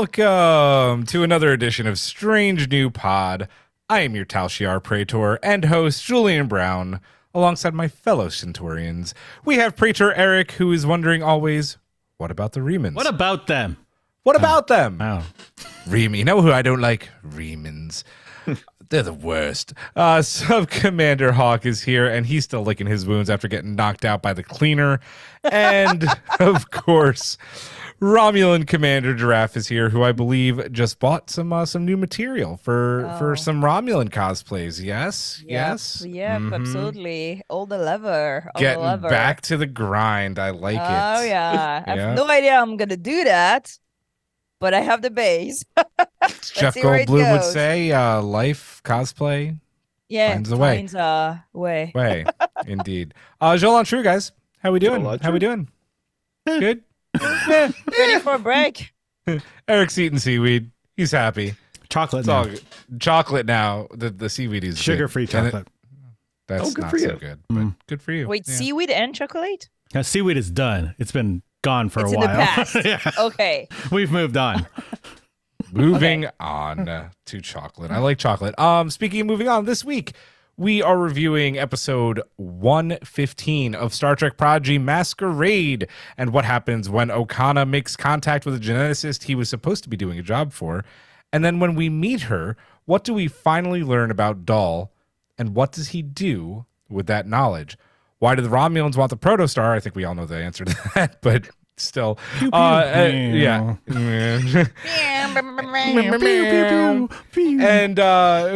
Welcome to another edition of Strange New Pod. I am your Tal Shiar Praetor and host Julian Brown, alongside my fellow Centaurians. We have Praetor Eric, who is wondering always, what about the Remans? What about them? What about them? Oh. Reman. You know who I don't like? Remans. They're the worst. Sub-Commander Hawk is here, and he's still licking his wounds after getting knocked out by the cleaner. And, of course, Romulan Commander Giraffe is here, who I believe just bought some new material for some Romulan cosplays. Yes? Yes? Yep, absolutely. All the lever. Getting back to the grind. I like it. Oh, yeah. I have no idea I'm going to do that, but I have the base. Jeff Goldblum would say, life cosplay finds a way. Finds a way. Way, indeed. Jolan True, guys. How we doing? Good? Ready for a break. Eric's eating seaweed. He's happy. Chocolate It's now. all good. Chocolate now. The seaweed is Sugar-free good. And chocolate. that's good not for so you. good, but good for you. Wait, Yeah. seaweed and chocolate? Now, seaweed is done. It's been gone for It's a in while. the past. Yeah. Okay. We've moved on. Moving on to chocolate. I like chocolate. Speaking of moving on, this week we are reviewing episode 115 of Star Trek Prodigy Masquerade and what happens when Okana makes contact with a geneticist he was supposed to be doing a job for. And then when we meet her, what do we finally learn about Dahl and what does he do with that knowledge? Why do the Romulans want the Protostar? I think we all know the answer to that, but still. Yeah. And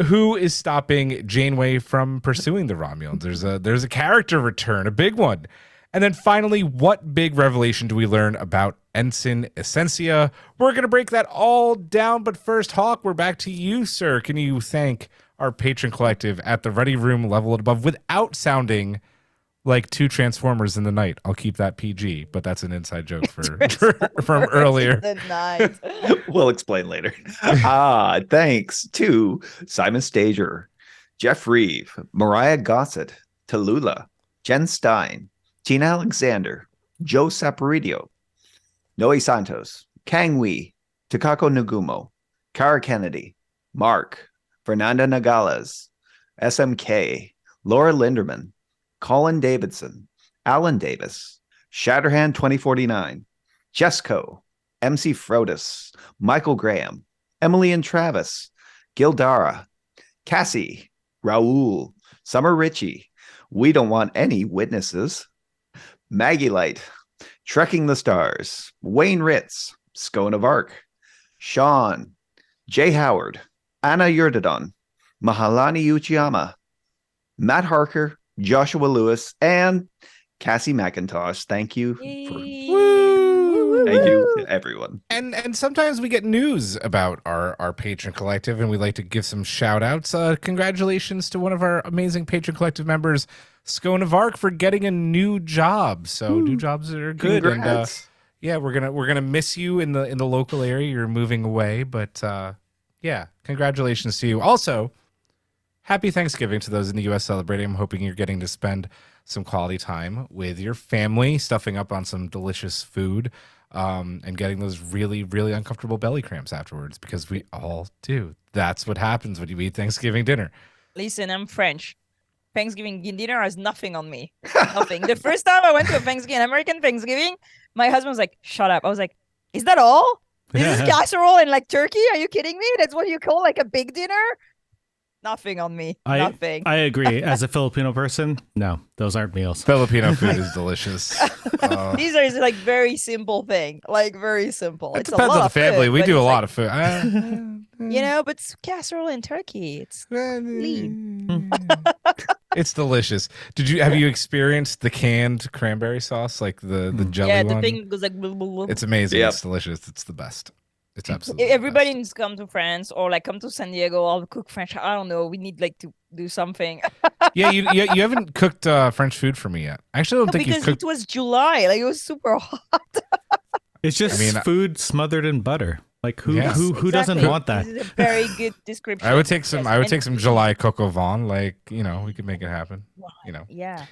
who is stopping Janeway from pursuing the Romulans? There's a character return, a big one. And then finally, what big revelation do we learn about Ensign Asencia? We're going to break that all down. But first, Hawk, we're back to you, sir. Can you thank our patron collective at the Ready Room level and above without sounding like two Transformers in the night? I'll keep that PG, but that's an inside joke from earlier. Nice. We'll explain later. Thanks to Simon Stager, Jeff Reeve, Mariah Gossett, Tallulah, Jen Stein, Tina Alexander, Joe Saporidio, Noe Santos, Kang Wee, Takako Nagumo, Kara Kennedy, Mark, Fernanda Nogales, SMK, Laura Linderman, Colin Davidson, Alan Davis, Shatterhand 2049, Jesco, MC Frodis, Michael Graham, Emily and Travis, Gildara, Cassie, Raul, Summer Ritchie, We Don't Want Any Witnesses, Maggie Light, Trekking the Stars, Wayne Ritz, Scone of Arc, Sean, Jay Howard, Anna Yurdadon, Mahalani Uchiyama, Matt Harker, Joshua Lewis, and Cassie McIntosh. Thank you thank you to everyone. And sometimes we get news about our patron collective, and we like to give some shout outs. Congratulations to one of our amazing patron collective members, Scone of Arc, for getting a new job. So new jobs are good. Congrats. And yeah, we're gonna miss you in the local area. You're moving away, but yeah, congratulations to you. Also, happy Thanksgiving to those in the U.S. celebrating. I'm hoping you're getting to spend some quality time with your family, stuffing up on some delicious food, and getting those really, really uncomfortable belly cramps afterwards, because we all do. That's what happens when you eat Thanksgiving dinner. Listen, I'm French. Thanksgiving dinner has nothing on me. Nothing. The first time I went to American Thanksgiving, my husband was like, shut up. I was like, is that all? This is casserole and like turkey? Are you kidding me? That's what you call like a big dinner? Nothing on me. Nothing. I agree. As a Filipino person, no, those aren't meals. Filipino food is delicious. These are like very simple thing. Like very simple. It It's depends a lot on the of family. food, We but do a it's lot like, of food. You know, but it's casserole and turkey. It's lean. It's delicious. Have you experienced the canned cranberry sauce, like the jelly Yeah, one? the thing goes like blah, blah, blah. It's amazing. Yep. It's delicious. It's the best. It's absolutely Everybody the best. needs to come to France or like come to San Diego. I'll cook French. I don't know. We need like to do something. Yeah, you haven't cooked French food for me yet. I actually don't think you've because cooked. it was July. Like it was super hot. It's just food smothered in butter. Like who Yes. who doesn't Exactly. want that? This is a very good description. I would take some. Yes, I would and- take some July coq au vin. Like, we could make it happen. Yeah.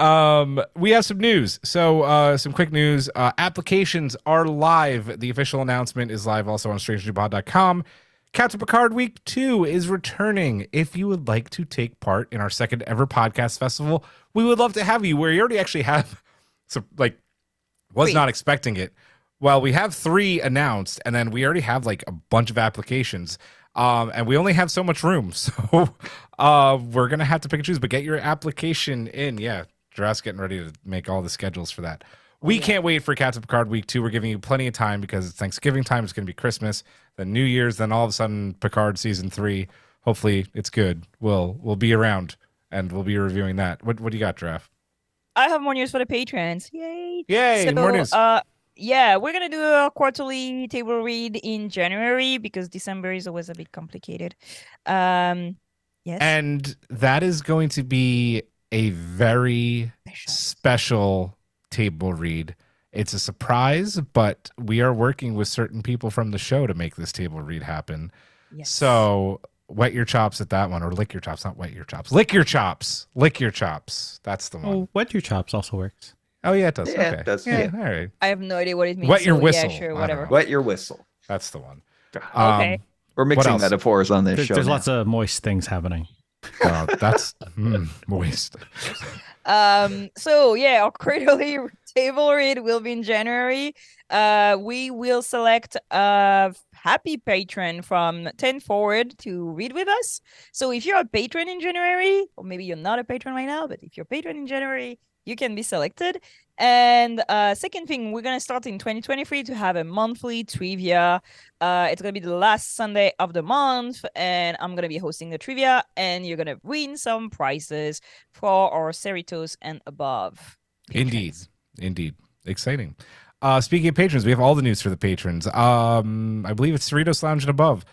We have some news. So some quick news. Applications are live. The official announcement is live also on strangenewpod.com. Captain Picard Week 2 is returning. If you would like to take part in our second ever podcast festival, we would love to have you. We already actually have some, was not expecting it. Well, we have 3 announced, and then we already have like a bunch of applications. And we only have so much room. So we're going to have to pick and choose, but get your application in. Yeah. Jurassic getting ready to make all the schedules for that. We can't wait for Captain Picard Week 2. We're giving you plenty of time because it's Thanksgiving time. It's going to be Christmas, then New Year's, then all of a sudden Picard Season 3. Hopefully it's good. We'll be around, and we'll be reviewing that. What do you got, Giraffe? I have more news for the patrons. Yay! Yay, more news. Yeah, we're going to do a quarterly table read in January because December is always a bit complicated. Yes. And that is going to be a very special table read. It's a surprise, but we are working with certain people from the show to make this table read happen. Yes. So wet your chops at that one, or lick your chops, not wet your chops. Lick your chops. Lick your chops. That's the one. Oh, wet your chops also works. Oh, yeah, it does. Yeah, okay. it does. Yeah, all right. I have no idea what it means. Wet your whistle. Yeah, sure, I whatever. don't know. Wet your whistle. That's the one. Okay. We're mixing else? metaphors on this show. There's now. lots of moist things happening. That's moist. So yeah, our quarterly table read will be in January. We will select a happy patron from 10 forward to read with us. So if you're a patron in January, or maybe you're not a patron right now, but if you're a patron in January, you can be selected. And second thing, we're going to start in 2023 to have a monthly trivia. It's going to be the last Sunday of the month, and I'm going to be hosting the trivia, and you're going to win some prizes for our Cerritos and above patrons. Indeed. Exciting. Speaking of patrons, we have all the news for the patrons. I believe it's Cerritos Lounge and above.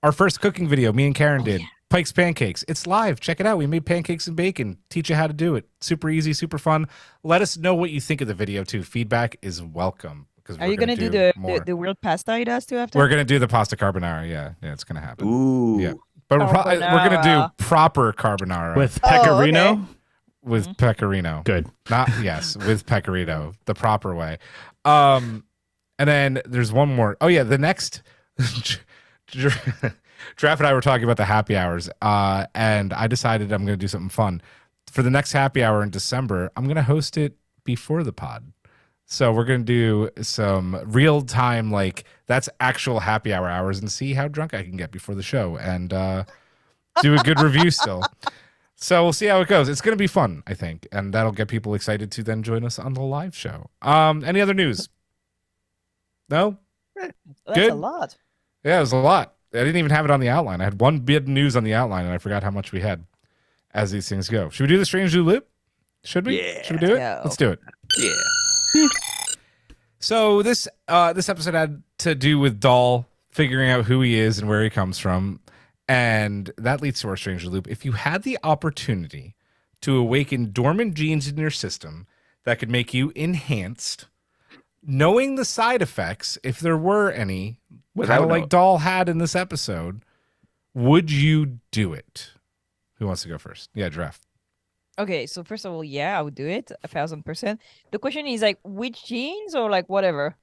Our first cooking video, me and Karen did. Yeah. Pike's Pancakes. It's live. Check it out. We made pancakes and bacon. Teach you how to do it. Super easy, super fun. Let us know what you think of the video too. Feedback is welcome. Are you going to do the weird pasta it does too after? We're going to do the pasta carbonara. Yeah, it's going to happen. Ooh. Yeah. But we're going to do proper carbonara. With pecorino? okay. With pecorino. Good. With pecorino. The proper way. And then there's one more. Oh, yeah. The next... Draft and I were talking about the happy hours, and I decided I'm going to do something fun. For the next happy hour in December, I'm going to host it before the pod. So we're going to do some real-time, that's actual happy hour hours and see how drunk I can get before the show and do a good review still. So we'll see how it goes. It's going to be fun, I think, and that'll get people excited to then join us on the live show. Any other news? No? That's Good. a lot. Yeah, it was a lot. I didn't even have it on the outline. I had one bit of news on the outline, and I forgot how much we had as these things go. Should we do the Strange New Loop? Should we? Yeah. Should we do it? Yeah. Let's do it. Yeah. So this episode had to do with Dahl figuring out who he is and where he comes from, and that leads to our Strange New Loop. If you had the opportunity to awaken dormant genes in your system that could make you enhanced, knowing the side effects, if there were any, kind of like Dahl had in this episode, would you do it? Who wants to go first? Yeah, Giraffe. Okay, so first of all, yeah, I would do it 1,000%. The question is which genes or whatever?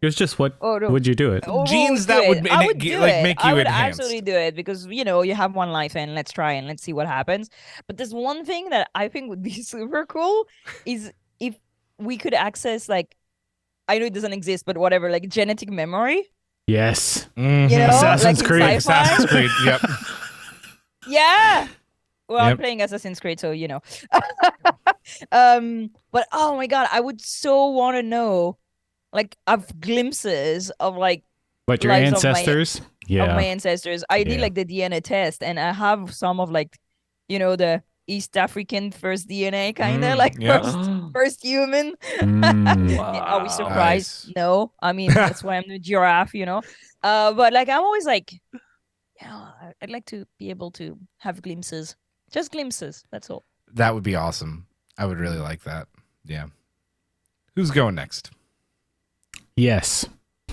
It's just what Oh, no. would you do it? Oh, Genes do that it. would I would do it. make I you would enhanced. absolutely do it because you have one life and let's try and let's see what happens. But there's one thing that I think would be super cool is if we could access I know it doesn't exist, but whatever, genetic memory. Yes. Mhm. You know, Assassin's in Creed. sci-fi. Assassin's Creed. Yep. Yeah. Well, I'm Yep. playing Assassin's Creed, so but oh my god, I would so want to know, of glimpses of But your lives of my- ancestors? of my ancestors. I did Yeah. the DNA test, and I have some of the East African first DNA kind of yeah. first human. Mm. Are we surprised? Nice. No, I mean that's why I'm the giraffe, But I'm always I'd like to be able to have glimpses, just glimpses. That's all. That would be awesome. I would really like that. Yeah. Who's going next? Yes.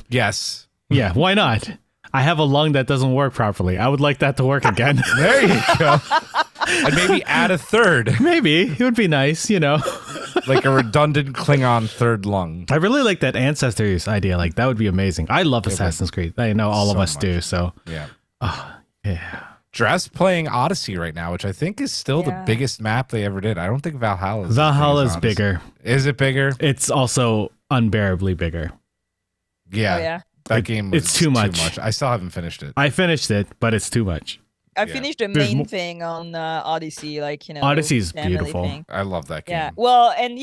Yes. Yeah, why not? I have a lung that doesn't work properly. I would like that to work again. There you go. And maybe add a third, Maybe it would be nice, like a redundant Klingon third lung. I really like that ancestors idea. Like that would be amazing. I love Assassin's Creed. I know all of us do. So Yeah. yeah. Dress playing Odyssey right now, which I think is still the biggest map they ever did. I don't think Valhalla is. Valhalla's bigger. Is it bigger? It's also unbearably bigger. Yeah. Oh, yeah. That game was It's too much. I still haven't finished it. I finished it, but it's too much. I Yeah. finished the main thing on Odyssey, Odyssey's family beautiful. thing. I love that game. Yeah. Well, and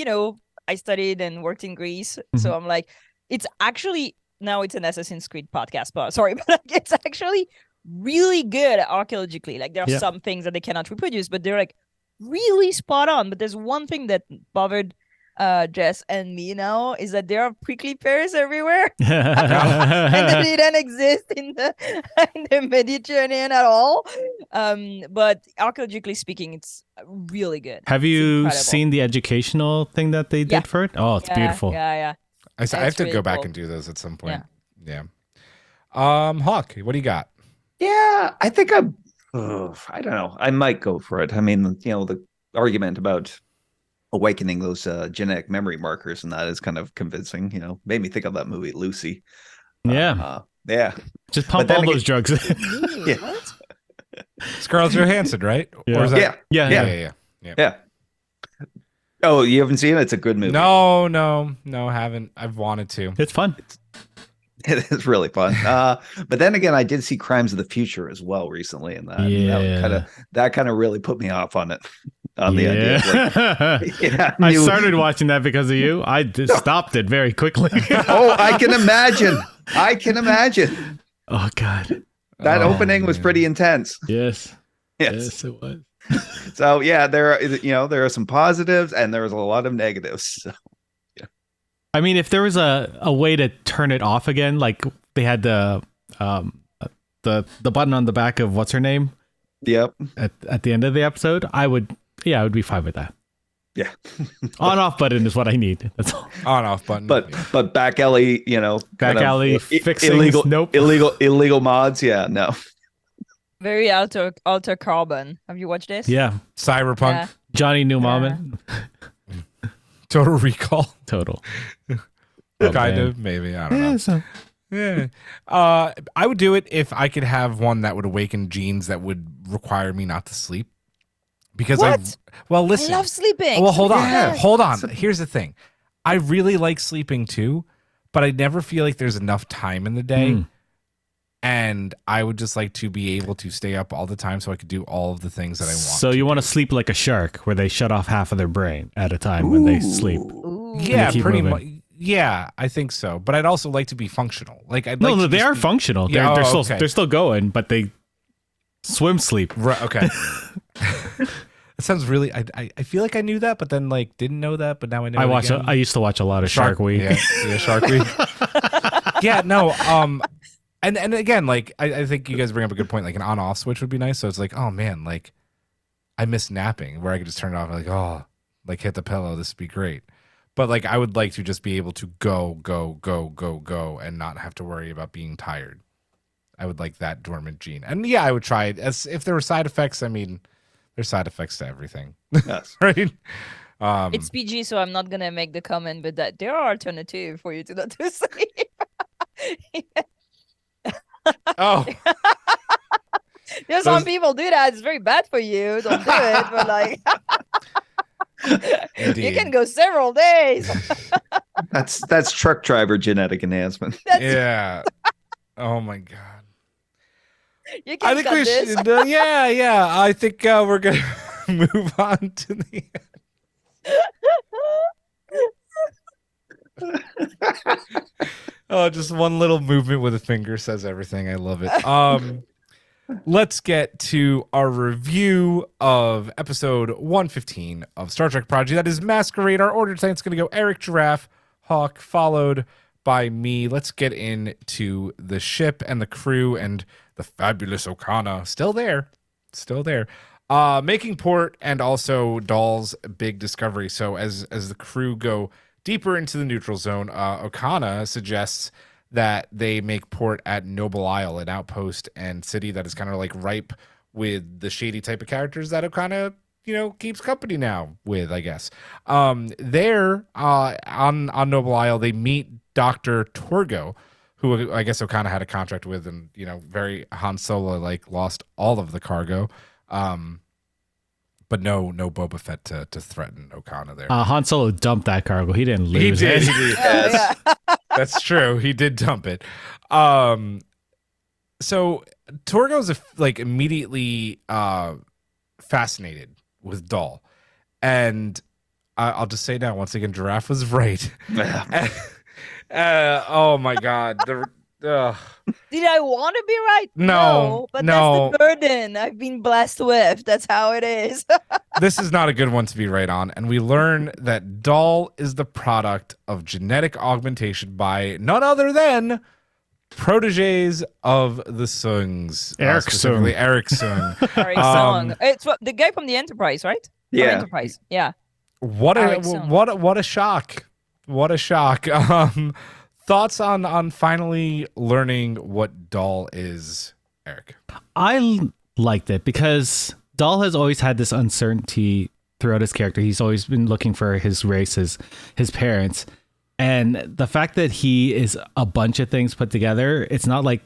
I studied and worked in Greece, so I'm like, it's actually now it's an Assassin's Creed podcast, but sorry, but like, it's actually really good archaeologically. Like there are some things that they cannot reproduce, but they're like really spot on. But there's one thing that bothered Jess and me now is that there are prickly pears everywhere, and that they don't exist in the Mediterranean at all. But archaeologically speaking, it's really good. Have you seen the educational thing that they did for it? Oh, it's beautiful. Yeah. I have to really go back cool. and do those at some point. Yeah. Hawk, what do you got? Yeah, I think I don't know. I might go for it. I mean, the argument about awakening those genetic memory markers and that is kind of convincing. Made me think of that movie Lucy. Yeah. Yeah. Just pump all those drugs. Yeah. Scarlett Johansson, right? Yeah. Or is that... Yeah. Oh, you haven't seen it? It's a good movie. No, haven't. I've wanted to. It's fun. It is really fun. But then again, I did see Crimes of the Future as well recently, and that kind of really put me off on it. On the idea. I started watching that because of you. I just stopped it very quickly. Oh, I can imagine. Oh God. That opening was pretty intense. Yes, it was. So yeah, there are some positives and there was a lot of negatives. So. I mean, if there was a way to turn it off again, like they had the button on the back of what's her name. Yep. At the end of the episode, I would be fine with that. Yeah. On off button is what I need. That's all. On off button. But back alley, back alley fixing illegal mods. Yeah, no. Very alter carbon. Have you watched this? Yeah. Cyberpunk. Yeah. Johnny Newman. Total Recall. Total. Kind of, maybe. I don't know. Yeah. I would do it if I could have one that would awaken genes that would require me not to sleep. Because listen. I love sleeping. Well, hold on. Here's the thing. I really like sleeping too, but I never feel like there's enough time in the day. And I would just like to be able to stay up all the time so I could do all of the things that I want. So you want to sleep like a shark, where they shut off half of their brain at a time when they sleep. Yeah, pretty much. Yeah, I think so. But I'd also like to be functional. Like they are functional. Yeah, they're still going, but they swim sleep. Right, okay. It sounds really. I feel like I knew that, but then didn't know that. But now I know. I used to watch a lot of Shark Week. Yeah, Shark Week. Yeah, no. And again, I think you guys bring up a good point. Like an on-off switch would be nice. So it's like, oh man, I miss napping, where I could just turn it off. Hit the pillow. This would be great. But I would like to just be able to go, and not have to worry about being tired. I would like that dormant gene. And yeah, I would try it. As if there were side effects. I mean, there's side effects to everything. Yes. Right? It's PG, so I'm not gonna make the comment, but that there are alternatives for you to not to sleep. Oh. Some people do that. It's very bad for you. Don't do it. But you can go several days. That's truck driver genetic enhancement. Yeah. Oh my god. You can I think we should. Yeah. I think we're gonna move on to the. Oh, just one little movement with a finger says everything. I love it. Let's get to our review of episode 115 of Star Trek Prodigy. That is Masquerade. Our order tonight's going to go Eric, Giraffe, Hawk, followed by me. Let's get into the ship and the crew and the fabulous Okana. Still there. Making port, and also Dahl's big discovery. So as the crew go deeper into the neutral zone, Okana suggests that they make port at Noble Isle, an outpost and city that is kind of ripe with the shady type of characters that Okana, keeps company now with, I guess. There, on Noble Isle, they meet Dr. Torgo, who I guess Okana had a contract with, and very Han Solo lost all of the cargo. But no Boba Fett to threaten Okana there. Han Solo dumped that cargo. He didn't lose it. He did. Yeah. That's true. He did dump it. So Torgo's immediately fascinated with Dahl, and I'll just say now, once again, Giraffe was right. Oh my God. Did I want to be right? No, but no. that's the burden I've been blessed with. That's how it is. This is not a good one to be right on. And we learn that Dahl is the product of genetic augmentation by none other than proteges of the Sungs. Eric Specifically Sung. Eric Sung. Sorry, song. It's the guy from the Enterprise, right? From Yeah. Enterprise. Yeah. What Eric Sung. a shock. What a shock. Thoughts on finally learning what Dahl is, Eric? I liked it because Dahl has always had this uncertainty throughout his character. He's always been looking for his race, his parents. And the fact that he is a bunch of things put together, it's not like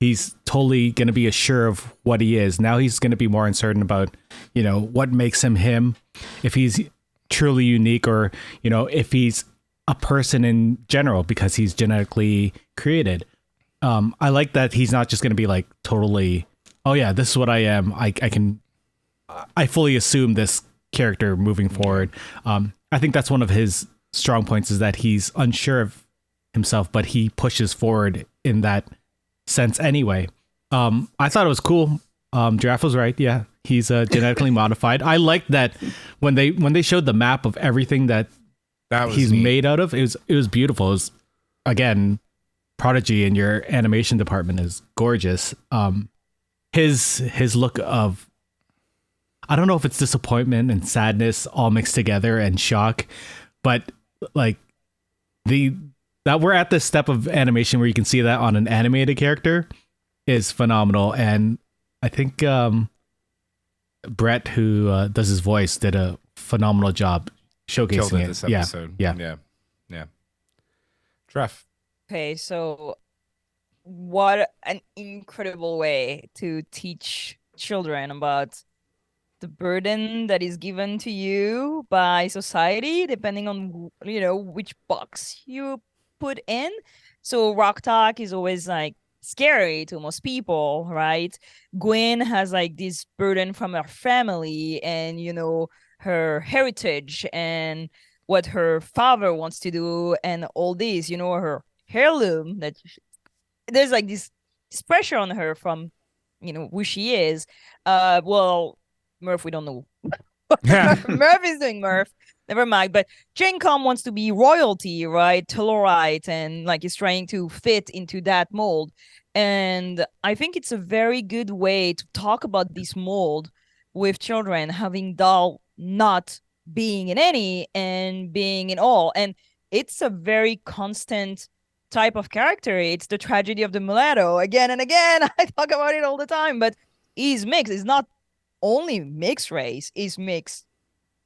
he's totally going to be assured of what he is. Now he's going to be more uncertain about, what makes him him, if he's truly unique, or, if he's a person in general because he's genetically created. I like that he's not just going to be totally, oh yeah, this is what I am. I fully assume this character moving forward. I think that's one of his strong points, is that he's unsure of himself, but he pushes forward in that sense anyway. I thought it was cool. Giraffe was right. Yeah, he's genetically modified. I liked that when they showed the map of everything that was he's neat. made out of. It was beautiful. It was, again, Prodigy in your animation department is gorgeous. His look of, I don't know if it's disappointment and sadness all mixed together and shock, but that we're at this step of animation where you can see that on an animated character is phenomenal. And I think Brett, who does his voice, did a phenomenal job showcasing Killed it it. this episode. Yeah. Treff. Okay, so what an incredible way to teach children about the burden that is given to you by society, depending on which box you put in. So Rock Talk is always scary to most people, right? Gwen has this burden from her family and her heritage and what her father wants to do and all this, her heirloom, that there's this pressure on her from who she is. Well, Murph, we don't know. Murph is doing Murph. Never mind. But Jane Com wants to be royalty, right? Tellurite, and is trying to fit into that mold. And I think it's a very good way to talk about this mold with children, having Dahl not being in any and being in all. And it's a very constant type of character. It's the tragedy of the mulatto. Again and again, I talk about it all the time, but he's mixed. He's not only mixed race, he's mixed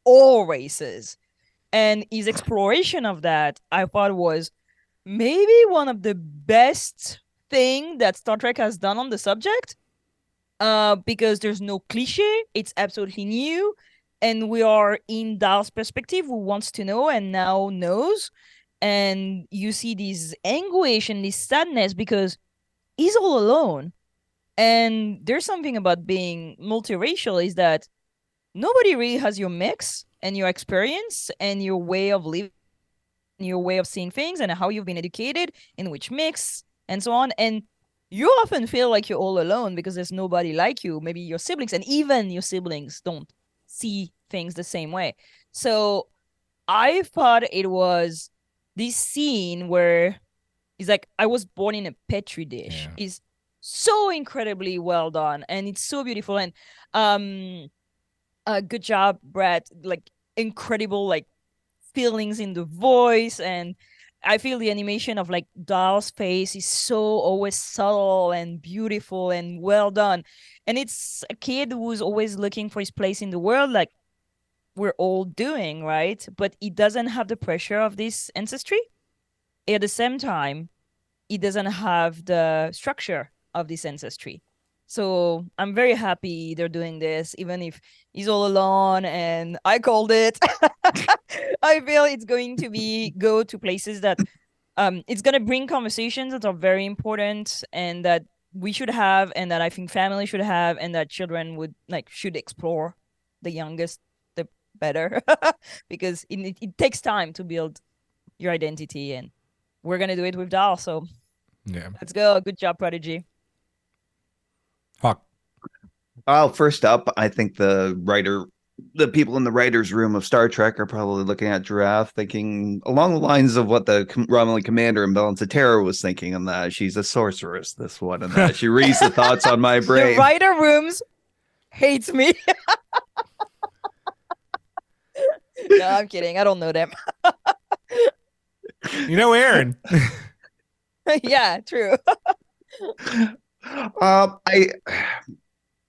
all races. And his exploration of that, I thought, was maybe one of the best thing that Star Trek has done on the subject. Because there's no cliche. It's absolutely new. And we are in Dahl's perspective, who wants to know and now knows. And you see this anguish and this sadness because he's all alone. And there's something about being multiracial, is that nobody really has your mix and your experience and your way of living, your way of seeing things, and how you've been educated, in which mix, and so on. And you often feel like you're all alone because there's nobody like you. Maybe your siblings, and even your siblings don't see things the same way. So I thought it was this scene where he's like, I was born in a petri dish. Yeah. Is so incredibly well done, and it's so beautiful. And good job, Brett. Incredible feelings in the voice, and I feel the animation of like Dahl's face is so always subtle and beautiful and well done. And it's a kid who's always looking for his place in the world, like we're all doing, right? But he doesn't have the pressure of this ancestry. At the same time, he doesn't have the structure of this ancestry. So I'm very happy they're doing this, even if he's all alone and I called it. I feel it's going to go to places that it's going to bring conversations that are very important and that we should have, and that I think families should have, and that children should explore. The youngest, the better, because it takes time to build your identity, and we're going to do it with Dahl. So Yeah. let's go. Good job, Prodigy. Hawk. Well, first up, I think the people in the writer's room of Star Trek are probably looking at Giraffe, thinking along the lines of what the Romulan commander in Balance of Terror was thinking, and that she's a sorceress, this one, and that she reads the thoughts on my brain. The writer rooms hates me. No, I'm kidding. I don't know them. You know Aaron. Yeah, true.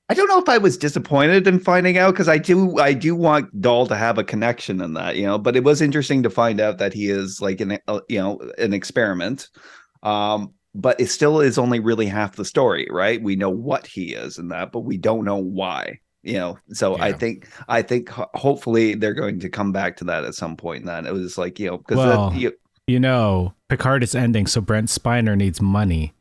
I don't know if I was disappointed in finding out, because I do want Dahl to have a connection in that, but it was interesting to find out that he is like an experiment. But it still is only really half the story, right? We know what he is in that, but we don't know why. So Yeah. I think hopefully they're going to come back to that at some point. And then it was like, because Picard is ending, so Brent Spiner needs money.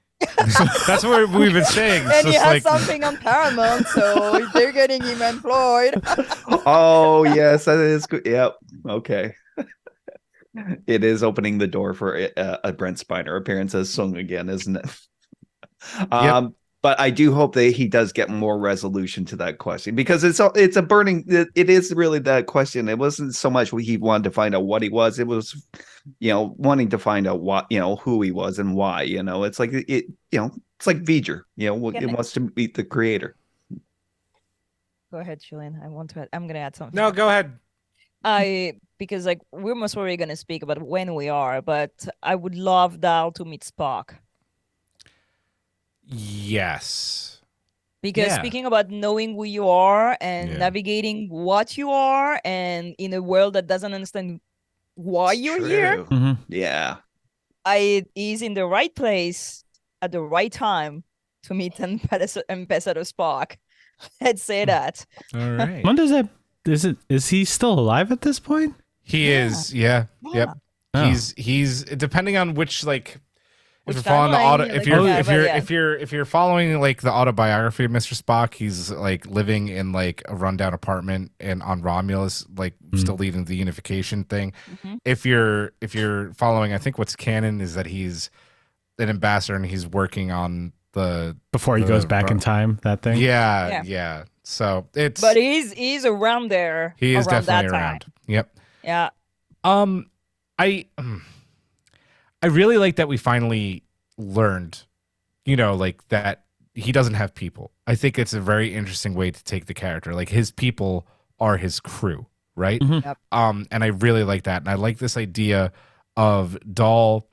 That's what we've been saying. And he has something on Paramount, so they're getting him employed. Oh yes, that is good. Yep. Okay. It is opening the door for a Brent Spiner appearance as Sung again, isn't it? Yep. But I do hope that he does get more resolution to that question, because it's a burning. It is really that question. It wasn't so much he wanted to find out what he was. It was, wanting to find out what, who he was and why. It's like it's like V'ger. It wants to meet the creator. Go ahead, Julian. I'm gonna add something. No, go ahead. Because we're most probably gonna speak about when we are, but I would love Dahl to meet Spock. Yes. Because speaking about knowing who you are and navigating what you are, and in a world that doesn't understand why you're here, Mm-hmm. Yeah. He's in the right place at the right time to meet Ambassador Spock. Let's say that. All right. When does that? Is he still alive at this point? He is. Yeah. Yep. Oh. He's depending on which if Which you're following the auto, timeline, if you're following the autobiography of Mr. Spock, he's living in a rundown apartment on Romulus, still leading the unification thing. Mhm. If you're following, I think what's canon is that he's an ambassador and he's working on Before he goes back in time, that thing. Yeah. So it's But he's around there. he is around definitely that around. time. Yep. Yeah. I really like that we finally learned, that he doesn't have people. I think it's a very interesting way to take the character. His people are his crew, right? Mhm. Yep. And I really like that. And I like this idea of Dahl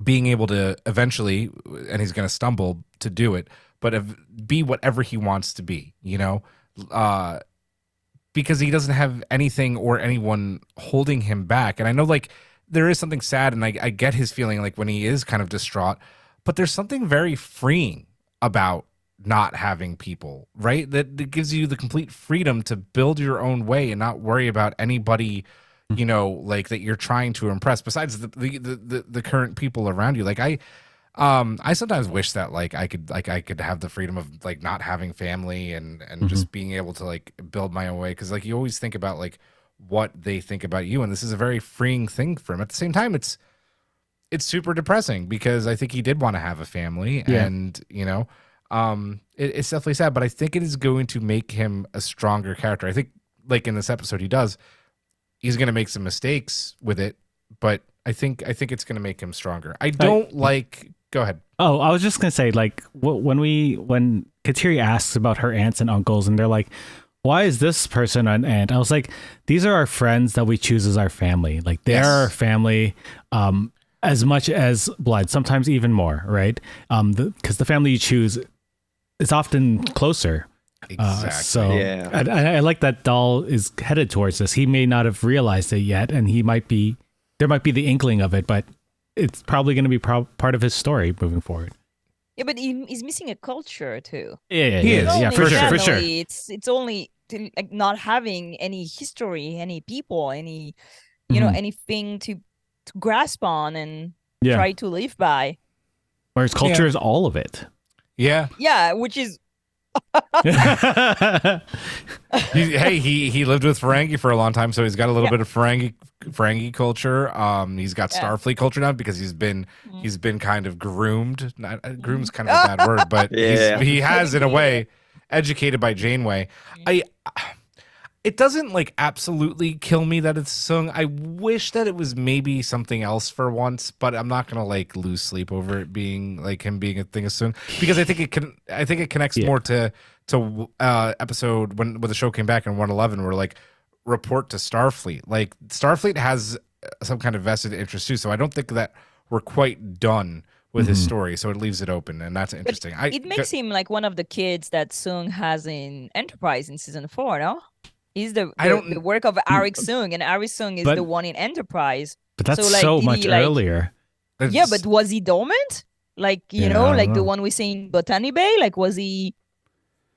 being able to eventually, and he's going to stumble to do it, but be whatever he wants to be, because he doesn't have anything or anyone holding him back. And I know there is something sad, and I get his feeling when he is kind of distraught, but there's something very freeing about not having people, right? That gives you the complete freedom to build your own way and not worry about anybody, that you're trying to impress besides the current people around you. I sometimes wish that I could have the freedom of not having family and just being able to build my own way, because you always think about what they think about you, and this is a very freeing thing for him. At the same time, it's super depressing, because I think he did want to have a family, and it's definitely sad, but I think it is going to make him a stronger character. I think in this episode he's going to make some mistakes with it, but I think it's going to make him stronger. I don't go ahead. Oh, I was just gonna say, when Kateri asks about her aunts and uncles, and they're like, "Why is this person an aunt?" I was like, "These are our friends that we choose as our family. They're our family. as much as blood, sometimes even more, right? Because the family you choose is often closer. Exactly. So Yeah. I like that Dahl is headed towards this. He may not have realized it yet, and there might be the inkling of it, but it's probably going to be part of his story moving forward. Yeah, but he's missing a culture too. Yeah, He is. yeah, Only for sure, for sure. family, It's only like not having any history, any people, any Mhm. anything to grasp on and Yeah. try to live by. Whereas culture Yeah. is all of it. Yeah. Yeah, which is He lived with Ferengi for a long time, so he's got a little bit of Ferengi culture. He's got Starfleet culture now because he's been kind of groomed. Groom's kind of a bad word, but Yeah. he has in a way educated by Janeway. It doesn't like absolutely kill me that it's Sung. I wish that it was maybe something else for once, but I'm not gonna like lose sleep over it being like him being a thing of Sung because I think it connects more to episode when the show came back in 111 where like report to Starfleet. Like Starfleet has some kind of vested interest too, so I don't think that we're quite done with his story, so it leaves it open, and that's interesting. it makes him like one of the kids that Sung has in Enterprise in season 4, no? He's the work of Arik Sung, and Arik Sung is the one in Enterprise. But that's like, so did much he, like- earlier. Yeah, but was he dormant? Like, I don't like the know. one we see in Botany Bay? Like, was he...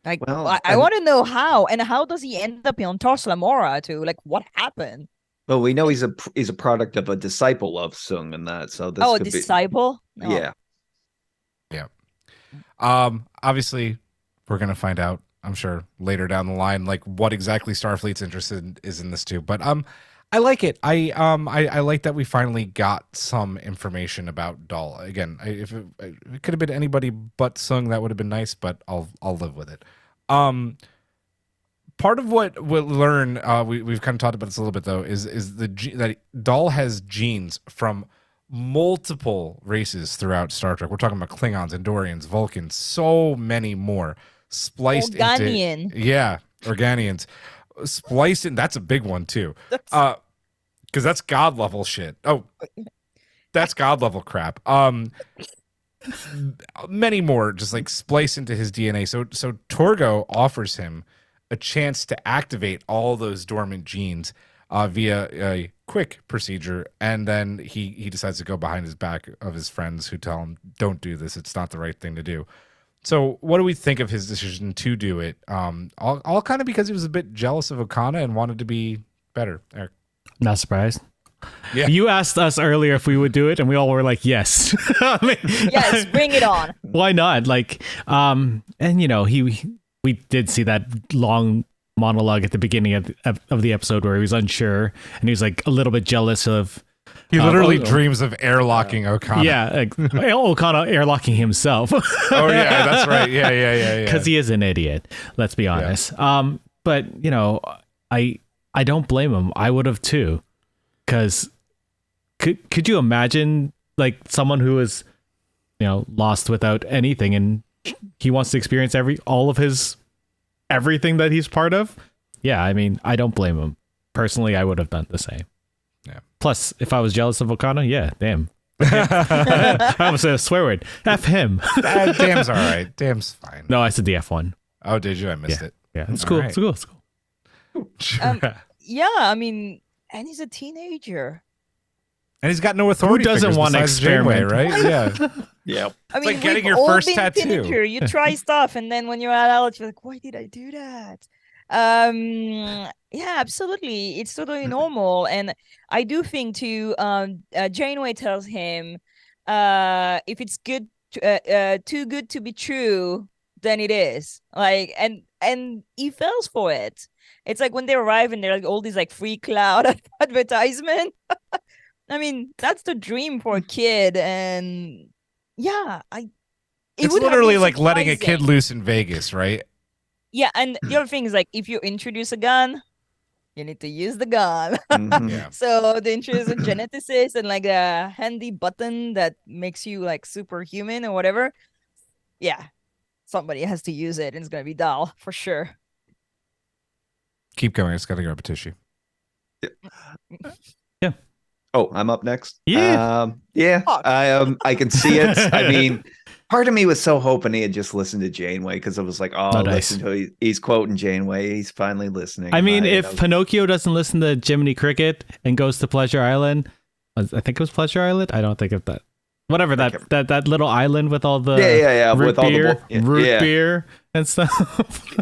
Like, Well, I want to know how. And how does he end up on Tars Lamora too? Like, what happened? Well, we know he's a product of a disciple of Sung and that. So this Oh, a could disciple? be, Oh. yeah. Obviously, we're gonna find out, I'm sure, later down the line, like what exactly Starfleet's interested is in this too. But I like it. I like that we finally got some information about Dahl. Again, if it could have been anybody but Sung, that would have been nice. But I'll live with it. Part of what we'll learn, we've kind of talked about this a little bit though, is that Dahl has genes from multiple races throughout Star Trek. We're talking about Klingons, Andorians, Vulcans, so many more spliced Organian. into Organians spliced in. That's a big one too, because that's god level shit. Oh, that's god level crap. Many more just like splice into his DNA. So Torgo offers him a chance to activate all those dormant genes via a quick procedure, and then he decides to go behind his back of his friends who tell him, don't do this, it's not the right thing to do. So what do we think of his decision to do it? All kind of because he was a bit jealous of Okana and wanted to be better. Eric. Not surprised. Yeah. You asked us earlier if we would do it, and we all were like, yes. I mean, Yes, bring it on. why not? Like, and we did see that long monologue at the beginning of the episode where he was unsure and he was like a little bit jealous of. He literally dreams of airlocking Okana. Yeah, like, Okana airlocking himself. Oh yeah, that's right. Yeah. Because he is an idiot. Let's be honest. But I don't blame him. I would have too. Because could you imagine like someone who is lost without anything and he wants to experience all of his everything that he's part of? Yeah, I mean, I don't blame him. Personally, I would have done the same. Yeah. Plus, if I was jealous of Okana, yeah, damn. I almost said a swear word. F him. Damn's all right. Damn's fine. No, I said the F one. Oh, did you? I missed it. Yeah, it's All cool. right. It's cool. It's cool. Yeah, I mean, and he's a teenager. And he's got no authority. Who doesn't figures want to besides Janeway, experiment? right? Yeah. Yeah. I mean, like getting we've your all first been tattoo. teenager. You try stuff, and then when you're adult, you're like, why did I do that? Yeah, absolutely. It's totally normal. And I do think too, Janeway tells him, if it's good, too good to be true, then it is. Like, and he falls for it. It's like when they arrive and they're like all these like free cloud advertisement. I mean, that's the dream for a kid, and yeah, It's literally like letting a kid loose in Vegas, right? Yeah, and the other thing is like if you introduce a gun, you need to use the gun. Mhm. Yeah. So they introduce a geneticist and like a handy button that makes you like superhuman or whatever. Yeah, somebody has to use it, and it's gonna be Dahl for sure. Keep going. I just got to grab a tissue. Oh, I'm up next. Yeah. Yeah. Fuck. I can see it. I mean, part of me was so hoping he had just listened to Janeway because it was like, oh, nice. listen to he's quoting Janeway. He's finally listening. I mean, you if know. Pinocchio doesn't listen to Jiminy Cricket and goes to Pleasure Island, I think it was Pleasure Island. I don't think of that. Whatever that little island with all the root with all beer, the root beer and stuff.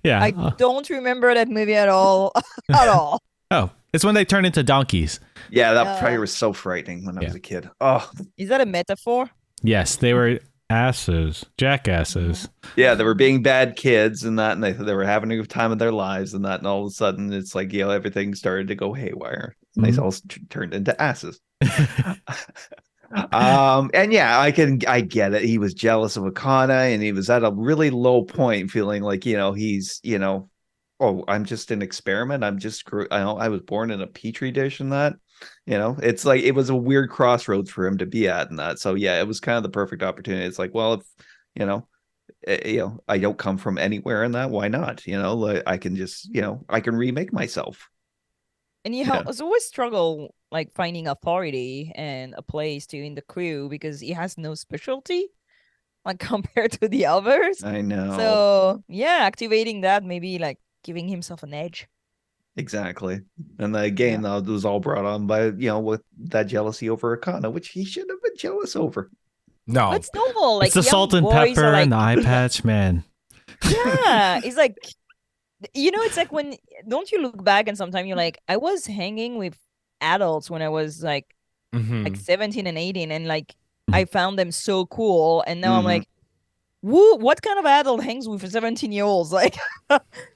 Yeah. I don't remember that movie at all. At all. Oh, it's when they turn into donkeys. Yeah, that trailer was so frightening when I was a kid. Oh, Is that a metaphor? Yes, they were jackasses. yeah, they were being bad kids and that, and they were having a good time of their lives and that, and all of a sudden it's like, you know, everything started to go haywire. And they all turned into asses. And yeah, I get it. He was jealous of Okana, and he was at a really low point, feeling like, you know, he's, you know, oh, I'm just an experiment. I was born in a petri dish and that, you know, it's like it was a weird crossroads for him to be at and that. So yeah, it was kind of the perfect opportunity. It's like, well, if you know, I don't come from anywhere in that, why not? You know, like I can just, you know, I can remake myself. And he has always struggled like finding authority and a place to in the crew because he has no specialty like compared to the others. I know. So yeah, activating that, maybe like giving himself an edge. Exactly. And again, that was all brought on by, you know, with that jealousy over Okana, which he shouldn't have been jealous over. No, It's normal. Like it's the young salt and boys pepper are, like, and the eye patch, man. yeah, it's like, you know, it's like when, don't you look back and sometimes you're like, I was hanging with adults when I was like 17 and 18, and like I found them so cool, and now I'm like, woo, what kind of adult hangs with 17-year-olds? Like,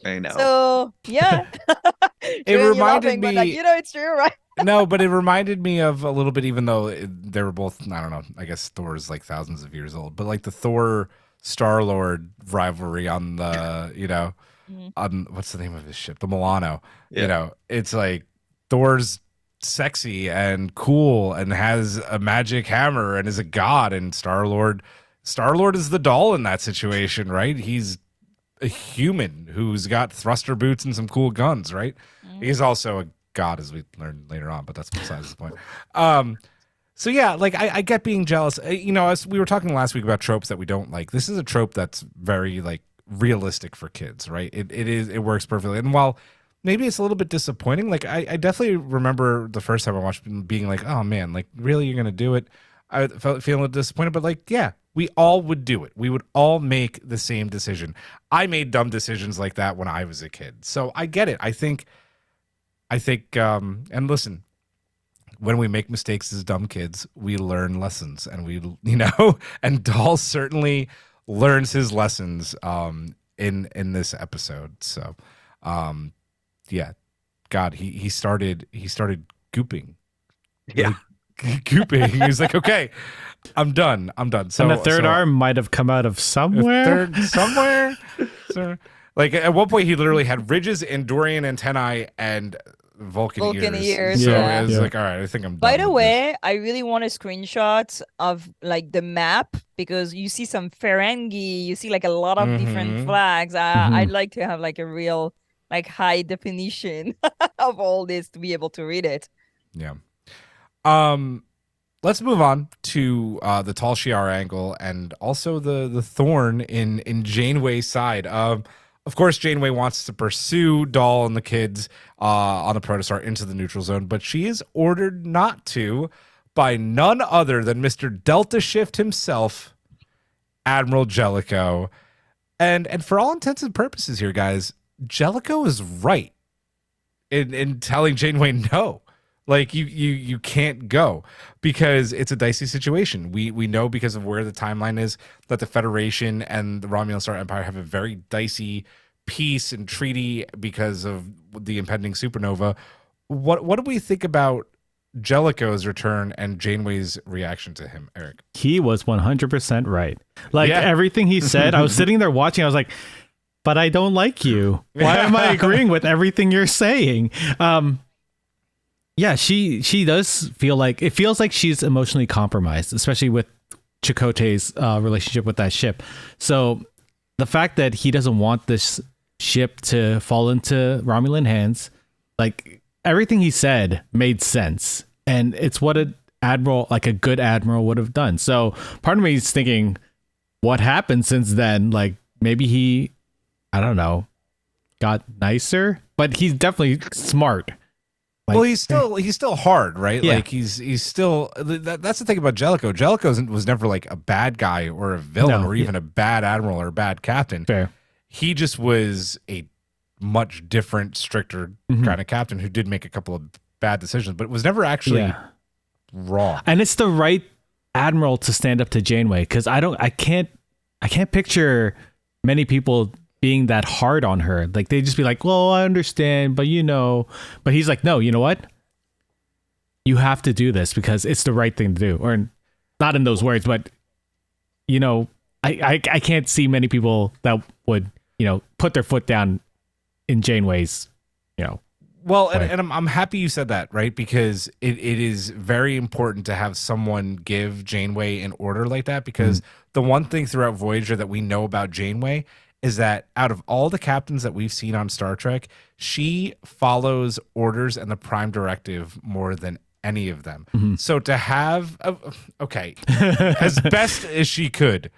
I know. so yeah. It reminded but, like, me- you know, it's true, right? no, but it reminded me of a little bit, even though they were both, I don't know, I guess Thor's like thousands of years old, but like the Thor Star-Lord rivalry on the, you know, on what's the name of his ship? The Milano. Yeah. You know, it's like Thor's sexy and cool and has a magic hammer and is a god, and Star-Lord is the doll in that situation, right? He's a human who's got thruster boots and some cool guns, right? He's also a god, as we learn later on, but that's besides the point. So yeah, like I get being jealous. You know, as we were talking last week about tropes that we don't like, this is a trope that's very like realistic for kids, right? It works perfectly. And while maybe it's a little bit disappointing, like I definitely remember the first time I watched it being like, oh man, like really you're gonna do it? I felt feeling disappointed, but like, yeah, we all would do it. We would all make the same decision. I made dumb decisions like that when I was a kid. So I get it. I think, and listen, when we make mistakes as dumb kids, we learn lessons, and we, you know, and Dahl certainly learns his lessons, in this episode. So, yeah, God, he started gooping. Yeah. Gooping. He was like, okay, I'm done. So And the third arm might have come out of somewhere. somewhere. So, like at one point, he literally had ridges, Andorian antennae, and Vulcan ears. So Yeah. it was Yeah. like, all right, I think I'm done. By the with way, I really want a screenshot of like the map, because you see some Ferengi, you see like a lot of different flags. I'd like to have like a real like high definition of all this to be able to read it. this. Yeah. Let's move on to the Tal Shiar angle, and also the thorn in Janeway's side. Of course, Janeway wants to pursue Dahl and the kids on the Protostar into the neutral zone, but she is ordered not to by none other than Mr. Delta Shift himself, Admiral Jellicoe. And for all intents and purposes here, guys, Jellicoe is right in telling Janeway no. Like you can't go, because it's a dicey situation. We know, because of where the timeline is, that the Federation and the Romulan Star Empire have a very dicey peace and treaty because of the impending supernova. What do we think about Jellicoe's return and Janeway's reaction to him, Eric? He was 100% right. Like Yeah. everything he said, I was sitting there watching. I was like, but I don't like you. Why am I agreeing with everything you're saying? Yeah, she does feel like, it feels like she's emotionally compromised, especially with Chakotay's relationship with that ship. So the fact that he doesn't want this ship to fall into Romulan hands, like everything he said made sense. and it's what an admiral, like a good admiral, would have done. So part of me is thinking, what happened since then? Like maybe he, I don't know, got nicer, but he's definitely smart. Like, well, he's still hard, right? Yeah. Like he's still that's the thing about Jellicoe. Jellicoe was never like a bad guy or a villain No, or even a bad admiral or a bad captain. fair. He just was a much different, stricter kind of captain who did make a couple of bad decisions, but was never actually wrong. And it's the right admiral to stand up to Janeway, because I can't picture many people being that hard on her. Like they just be like, well, I understand, but but he's like, no, you know what? You have to do this because it's the right thing to do. Or not in those words, but I can't see many people that would, put their foot down in Janeway's, Well, Right. and I'm happy you said that, right? Because it is very important to have someone give Janeway an order like that, because the one thing throughout Voyager that we know about Janeway is that out of all the captains that we've seen on Star Trek, she follows orders and the Prime Directive more than any of them. So to have, as best as she could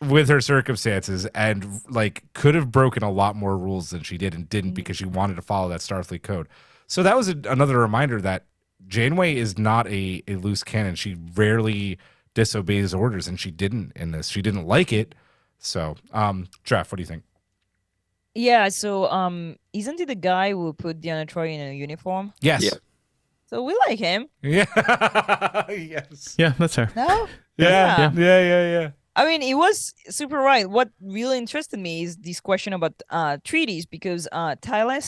with her circumstances, and like could have broken a lot more rules than she did and didn't because she wanted to follow that Starfleet code. So that was another reminder that Janeway is not a loose cannon. She rarely disobeys orders, and she didn't in this. She didn't like it. So, Jeff, what do you think? Yeah, so isn't he the guy who put Deanna Troy in a uniform? Yes. Yeah. So we like him. Yeah. Yes. yeah, that's her. No? Yeah. I mean, he was super right. What really interested me is this question about treaties, because Tysus,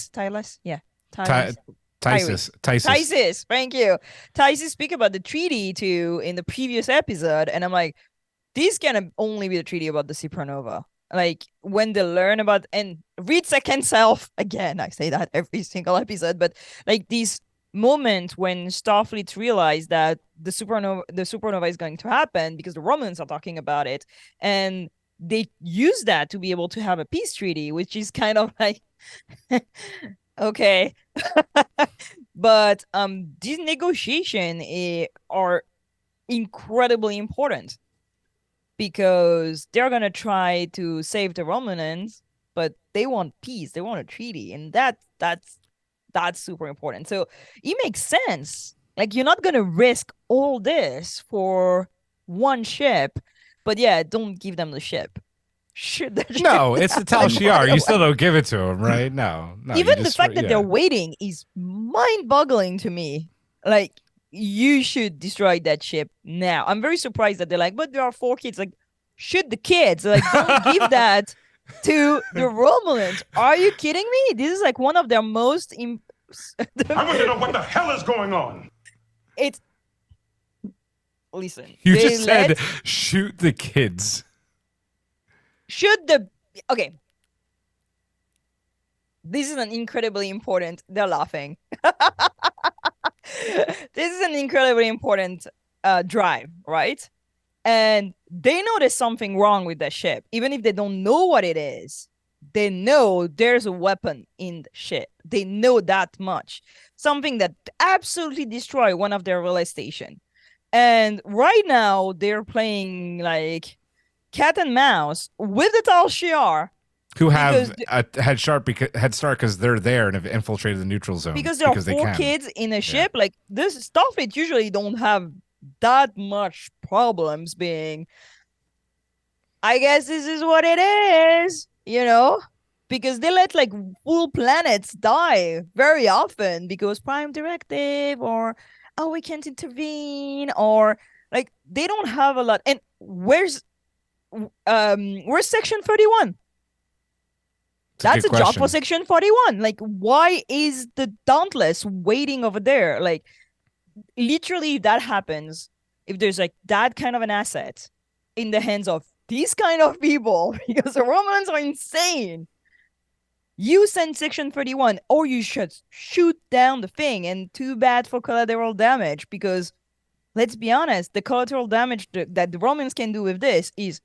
thank you. Tysus speak about the treaty too in the previous episode, and I'm like, this can only be the treaty about the supernova. Like when they learn about, and read Second Self again, I say that every single episode, but like this moment when Starfleet realize that the supernova is going to happen because the Romulans are talking about it, and they use that to be able to have a peace treaty, which is kind of like okay. But these negotiations are incredibly important, because they're gonna try to save the Romulans, but they want peace, they want a treaty, and that's super important. So it makes sense. Like you're not gonna risk all this for one ship, but yeah, don't give them the ship. Shoot the ship. No, it's the Tal down Shiar. right You still away. don't give it to him, right? No. Even you the fact that they're waiting is mind-boggling to me. Like, you should destroy that ship now. I'm very surprised that they're like, but there are 4 kids. Like, shoot the kids. Like, don't give that to the Romulans. Are you kidding me? This is like one of their most I want to know what the hell is going on. It's listen. You they just said let- shoot the kids. should the okay. This is an incredibly important. They're laughing. This is an incredibly important drive, right? And they know there's something wrong with the ship, even if they don't know what it is. They know there's a weapon in the ship. They know that much. Something that absolutely destroy one of their relay station. And right now they're playing like cat and mouse with the Tal Shiar, Who have Because a head start because they're there and have infiltrated the neutral zone. because there are they 4 can. kids in a ship. Like this Starfleet usually don't have that much problems being, I guess this is what it is, because they let like full planets die very often because Prime Directive, or oh, we can't intervene, or like they don't have a lot. And where's Section 31? That's a job for Section 41. Like, why is the Dauntless waiting over there? Like, literally, if that happens, if there's like that kind of an asset in the hands of these kind of people, because the Romulans are insane, you send Section 31, or you should shoot down the thing. And too bad for collateral damage, because let's be honest, the collateral damage that the Romans can do with this is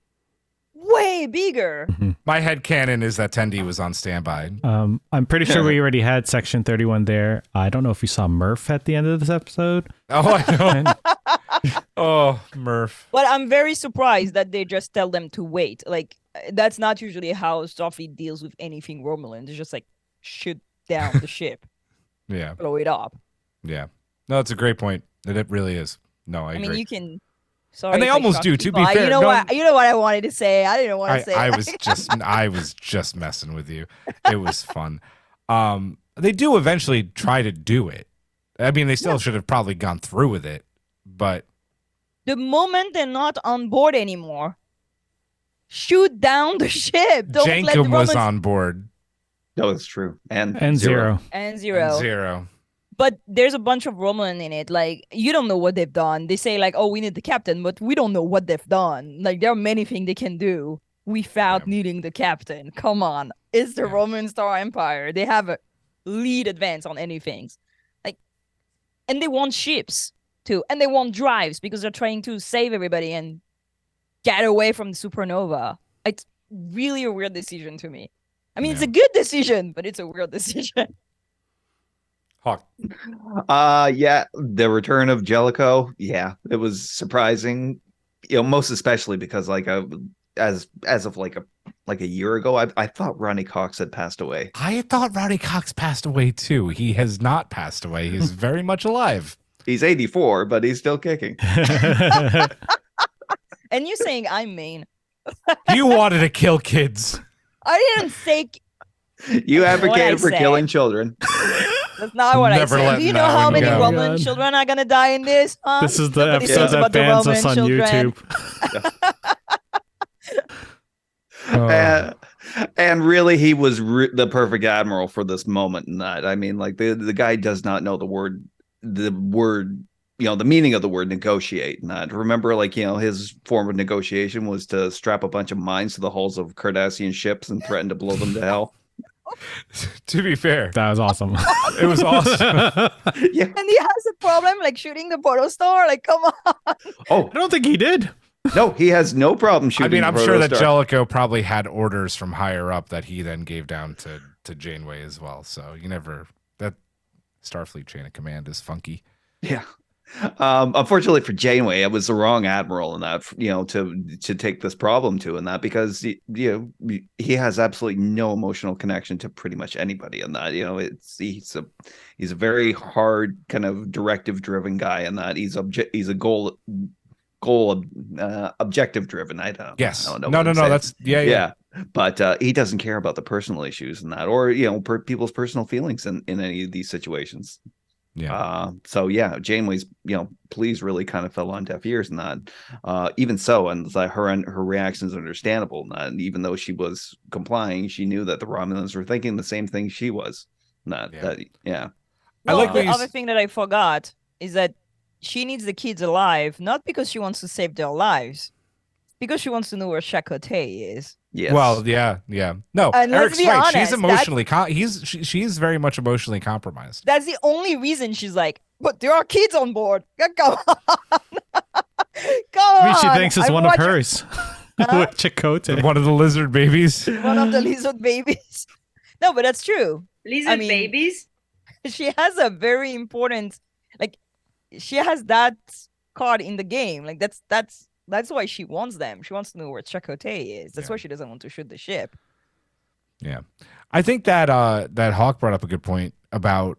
way bigger. My headcanon is that Tendi was on standby. I'm pretty sure we already had Section 31 there. I don't know if you saw Murph at the end of this episode. Oh, I know. Oh, Murph. But I'm very surprised that they just tell them to wait. Like, that's not usually how Starfleet deals with anything Romulan. It's just like, shoot down the ship, Yeah. blow it up. Yeah. No, it's a great point. It really is. No, I I agree. mean, you can. Sorry, And they if I almost shocked do, to be people. fair. You know No- what? You know what I wanted to say. I didn't want to say. I was just messing with you. It was fun. They do eventually try to do it. I mean, they still should have probably gone through with it, but The moment they're not on board anymore, shoot down the ship. Don't let the Jankum was Romans on board. No, it's true. And Zero. and zero. And zero. But there's a bunch of Romulan in it. Like, you don't know what they've done. They say, like, oh, we need the captain, but we don't know what they've done. Like, there are many things they can do without needing the captain. Come on. It's the Roman Star Empire. They have a lead advance on anything. Like, and they want ships, too. And they want drives because they're trying to save everybody and get away from the supernova. It's really a weird decision to me. I mean, it's a good decision, but it's a weird decision. Hawk. Yeah, the return of Jellicoe. Yeah, it was surprising. You know, most especially because like as of like a year ago, I thought Ronnie Cox had passed away. I thought Rowdy Cox passed away too. He has not passed away. He's very much alive. He's 84, but he's still kicking. And you saying I'm mean. You wanted to kill kids. I didn't say You That's what I advocated for said. killing children. that's not what Never I said. letting Do you know that how one many go. Romulan God. children are gonna die in this? Huh? This is the Nobody episode thinks that about the bans us Romulan on children. YouTube. And really, he was the perfect admiral for this moment. In that, I mean, like the guy does not know the word, you know, the meaning of the word negotiate. Not remember, like, you know, his form of negotiation was to strap a bunch of mines to the hulls of Cardassian ships and threaten to blow them to hell. To be fair, That was awesome. it was awesome. Yeah. And he has a problem like shooting the Protostar. Like, come on. Oh I don't think he did. no, he has no problem I shooting. mean, the I'm sure that Protostar. Jellicoe probably had orders from higher up that he then gave down to Janeway as well. So you never, that Starfleet chain of command is funky. Yeah. Unfortunately for Janeway, it was the wrong admiral in that, you know, to take this problem to, in that, because you know, he has absolutely no emotional connection to pretty much anybody in that. You know, he's a very hard kind of directive driven guy in that. He's a goal objective driven. I don't. Yes. I don't know No, what no, I'm no. saying. That's yeah. Yeah, but he doesn't care about the personal issues in that, or you know, people's personal feelings in any of these situations. Yeah. So yeah, Janeway's, you know, pleas really kind of fell on deaf ears in that. Even so, and it's like her reactions are understandable. And even though she was complying, she knew that the Romulans were thinking the same thing she was. Yeah. Yeah. I Well, like what the you other thing that I forgot is that she needs the kids alive, not because she wants to save their lives, because she wants to know where Chakotay is. Yes. Well, yeah. No, And let's Eric's be right. honest, She's emotionally, she's very much emotionally compromised. That's the only reason she's like, but there are kids on board. Come on. Come on. Maybe she thinks it's I one of watch hers. Huh? With Chakotay. One of the lizard babies. one of the lizard babies. No, but that's true. Lizard mean- babies? She has a very important, like, she has that card in the game. Like, that's why she wants them. She wants to know where Chakotay is. That's why she doesn't want to shoot the ship. Yeah. I think that that Hawk brought up a good point about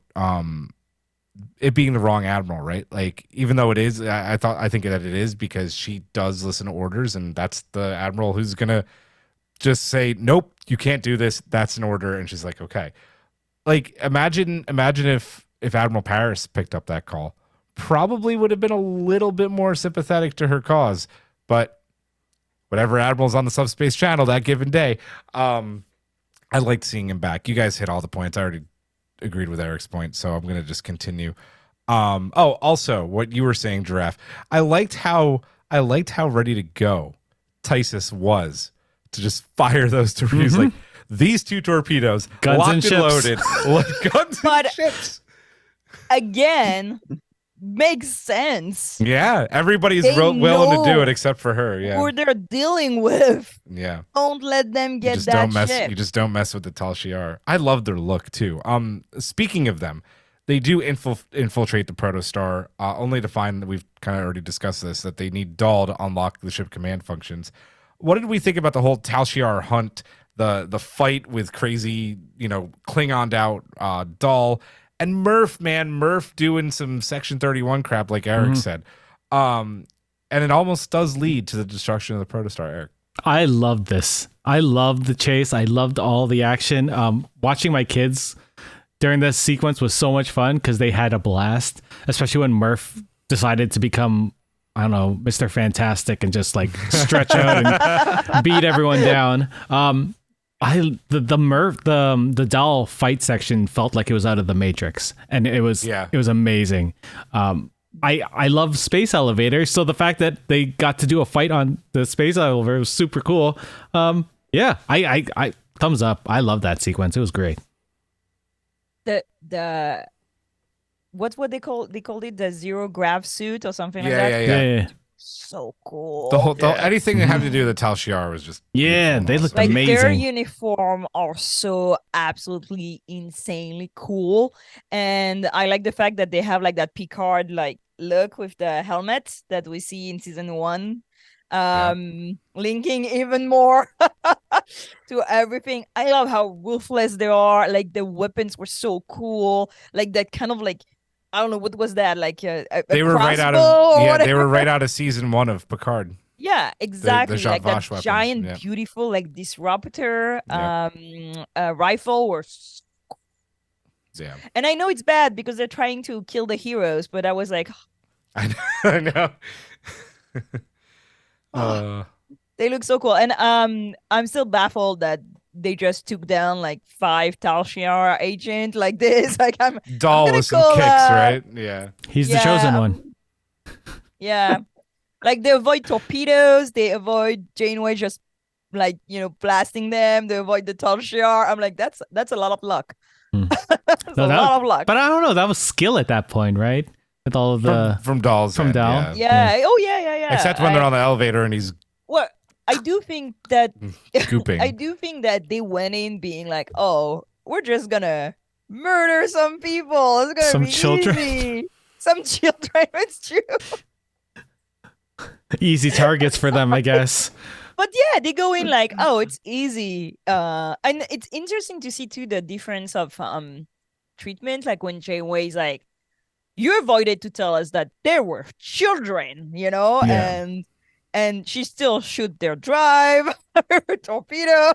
it being the wrong admiral, right? Like, even though it is, I think that it is because she does listen to orders, and that's the admiral who's gonna just say, nope, you can't do this. That's an order. And she's like, okay. Like, imagine if Admiral Paris picked up that call, probably would have been a little bit more sympathetic to her cause. But whatever admiral's on the subspace channel that given day, I liked seeing him back. You guys hit all the points. I already agreed with Eric's point, so I'm going to just continue. Also, what you were saying, Giraffe, I liked how ready to go Tysus was to just fire those torpedoes. Like, these two torpedoes, Guns locked and and ships. loaded. Guns But- and ships. Again, makes sense. Yeah, everybody's They willing to do know it except for her. Yeah, who they're dealing with. yeah. Don't let them You get just that don't mess. ship. You just don't mess with the Tal Shiar. I love their look too. Speaking of them, they do infiltrate the Protostar, only to find that we've kind of already discussed this, that they need Dahl to unlock the ship command functions. What did we think about the whole Tal Shiar hunt? The fight with crazy, Klingoned out Dahl and Murph doing some Section 31 crap, like Eric said. And it almost does lead to the destruction of the Protostar, Eric. I loved this. I loved the chase. I loved all the action. Watching my kids during this sequence was so much fun because they had a blast, especially when Murph decided to become, I don't know, Mr. Fantastic and just like stretch out and beat everyone down. The Dahl fight section felt like it was out of the Matrix, and it was amazing. I love space elevators, so the fact that they got to do a fight on the space elevator was super cool. I thumbs up. I love that sequence. It was great. The what they called it, the zero grav suit or something like Yeah, that. yeah. So cool. Anything that had to do with the Tal Shiar was just they looked like amazing. their uniform are so absolutely insanely cool, and I like the fact that they have like that Picard like look with the helmet that we see in season 1, linking even more to everything. I love how ruthless they are. Like the weapons were so cool, like that kind of like, I don't know, what was that, like they were right out of they were right out of season 1 of Picard. Yeah, exactly. The like that weapons. giant, beautiful, like disruptor rifle was. Yeah. And I know it's bad because they're trying to kill the heroes, but I was like, I know. They look so cool. And I'm still baffled that they just took down like 5 Tal Shiar agent like this. Like Dahl with some kicks, right? Yeah. He's the chosen one. Yeah. Like they avoid torpedoes, they avoid Janeway just like, blasting them, they avoid the Tal Shiar. I'm like, that's a lot of luck. That's a lot of luck. But I don't know, that was skill at that point, right? With all of the from Dahl's end, Dahl. Yeah. Oh yeah. Except when they're on the elevator and he's I do think that scooping. I do think that they went in being like, oh, we're just gonna murder some people. It's gonna some be children. easy. Some children. It's true. Easy targets for them, I guess. But yeah, they go in like, oh, it's easy. And it's interesting to see too the difference of treatment. Like when Janeway's like, you avoided to tell us that there were children, and she still shoot their drive, torpedo.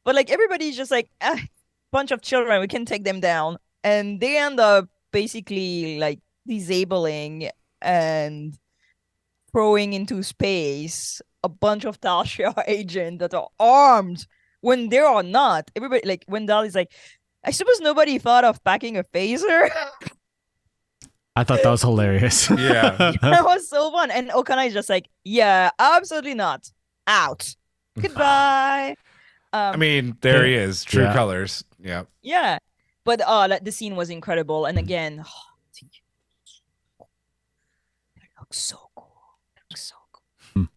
But like everybody's just like, bunch of children, we can take them down. And they end up basically like disabling and throwing into space a bunch of Tal Shiar agents that are armed when they are not. Everybody, like when Dahl is like, I suppose nobody thought of packing a phaser. I thought that was hilarious. Yeah. That was so fun. And Okana is just like, yeah, absolutely not. Out. Goodbye. I mean, there he is. True colors. Yeah. Yeah. But like, the scene was incredible. And again, it looks so cool. It looks so cool.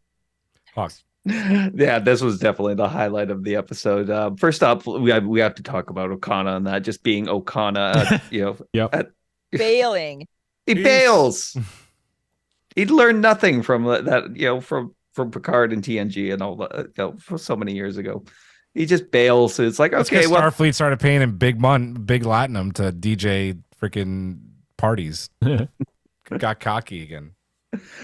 Hawks. Yeah, this was definitely the highlight of the episode. First up, we have to talk about Okana and that just being Okana. Failing. He bails. He'd learned nothing from that, from Picard and TNG and all that, for so many years ago. He just bails. So it's like, okay, well, Starfleet started paying him big latinum to DJ freaking parties. Got cocky again.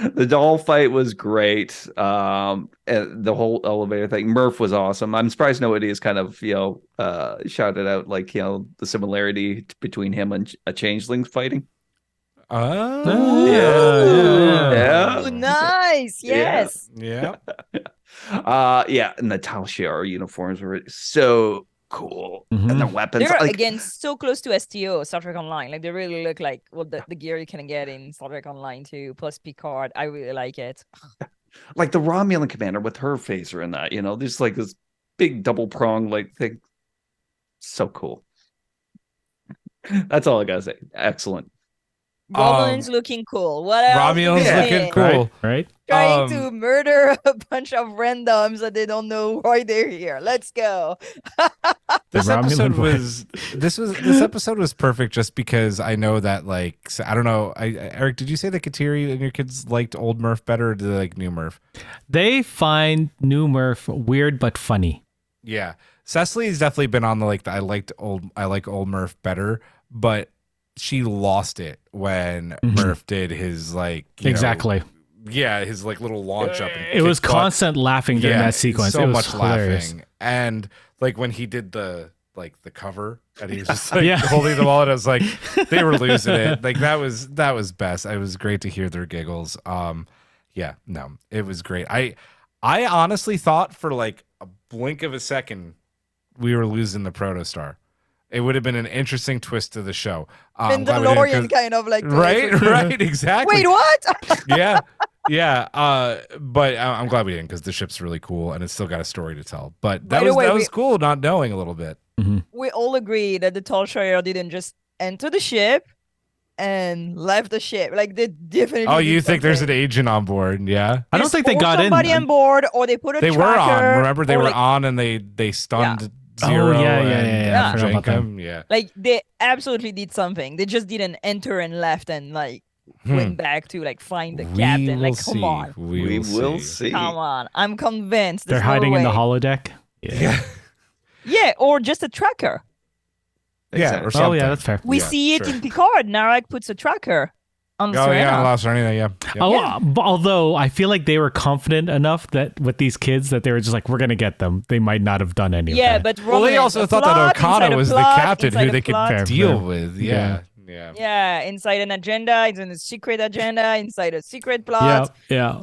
The Dahl fight was great. And the whole elevator thing. Murph was awesome. I'm surprised nobody has kind of, shouted out like, the similarity between him and a changeling fighting. Oh, yeah. Oh, nice. Yes. Yeah. And the Tal Shiar uniforms were so cool. And the weapons. They're like, again so close to STO, Star Trek Online. Like they really look like the gear you can get in Star Trek Online too, plus Picard. I really like it. Like the Romulan commander with her phaser in that, there's like this big double prong like thing. So cool. That's all I gotta say. Excellent. Romulans looking cool. What else? Romulans do we looking need? cool. Right? Trying Um, to murder a bunch of randoms that they don't know why they're here. Let's go. This The episode Romulan boy. this episode was perfect just because I know that I don't know. Eric, did you say that Kateri and your kids liked old Murph better, or do they like new Murph? They find new Murph weird but funny. Yeah, Cecily's definitely been on the I like old Murph better, but she lost it when Murph did his Exactly. his little launch up. And It was kick butt. constant laughing during that sequence. So It was much hilarious. laughing, and when he did the cover and he was just Yeah. holding them all, and I was like, they were losing it. That was best. It was great to hear their giggles. Yeah, no, it was great. I honestly thought for a blink of a second we were losing the Protostar. It would have been an interesting twist to the show. I'm glad we didn't, Mandalorian kind of like. right, exactly. Wait, what? yeah. But I'm glad we didn't, because the ship's really cool and it's still got a story to tell. But By the way, that was cool, not knowing a little bit. We all agree that the Tall Shire didn't just enter the ship and left the ship. Like they definitely. Oh, you did think there's an something. agent on board? Yeah, I don't Just think they pulled got somebody in. on board, or they put a they were on. tracker, Remember, they or, were like, on, and they stunned Oh, Zero. yeah, and I forgot about that. Jacob. Yeah. Like they absolutely did something. They just didn't enter and left and went back to find the captain. will Like, come see. on, We will see. come on. I'm convinced. They're There's no hiding in the way. holodeck. Yeah. Yeah, or just a tracker. Yeah. Or Oh, something. yeah, that's fair. We Yeah, see it sure. in Picard. Narek puts a tracker on Oh yeah, Serena. Lost Serenity. Yeah. Oh, although I feel like they were confident enough that with these kids that they were just like, we're going to get them. They might not have done any Yeah, of that. but Well, they Romulans, also a thought that plot inside Okana a was the plot captain inside who a they could plot. Fair, deal fair. with. Yeah. Yeah. Yeah, inside an agenda, it's in a secret agenda, inside a secret plot. Yeah.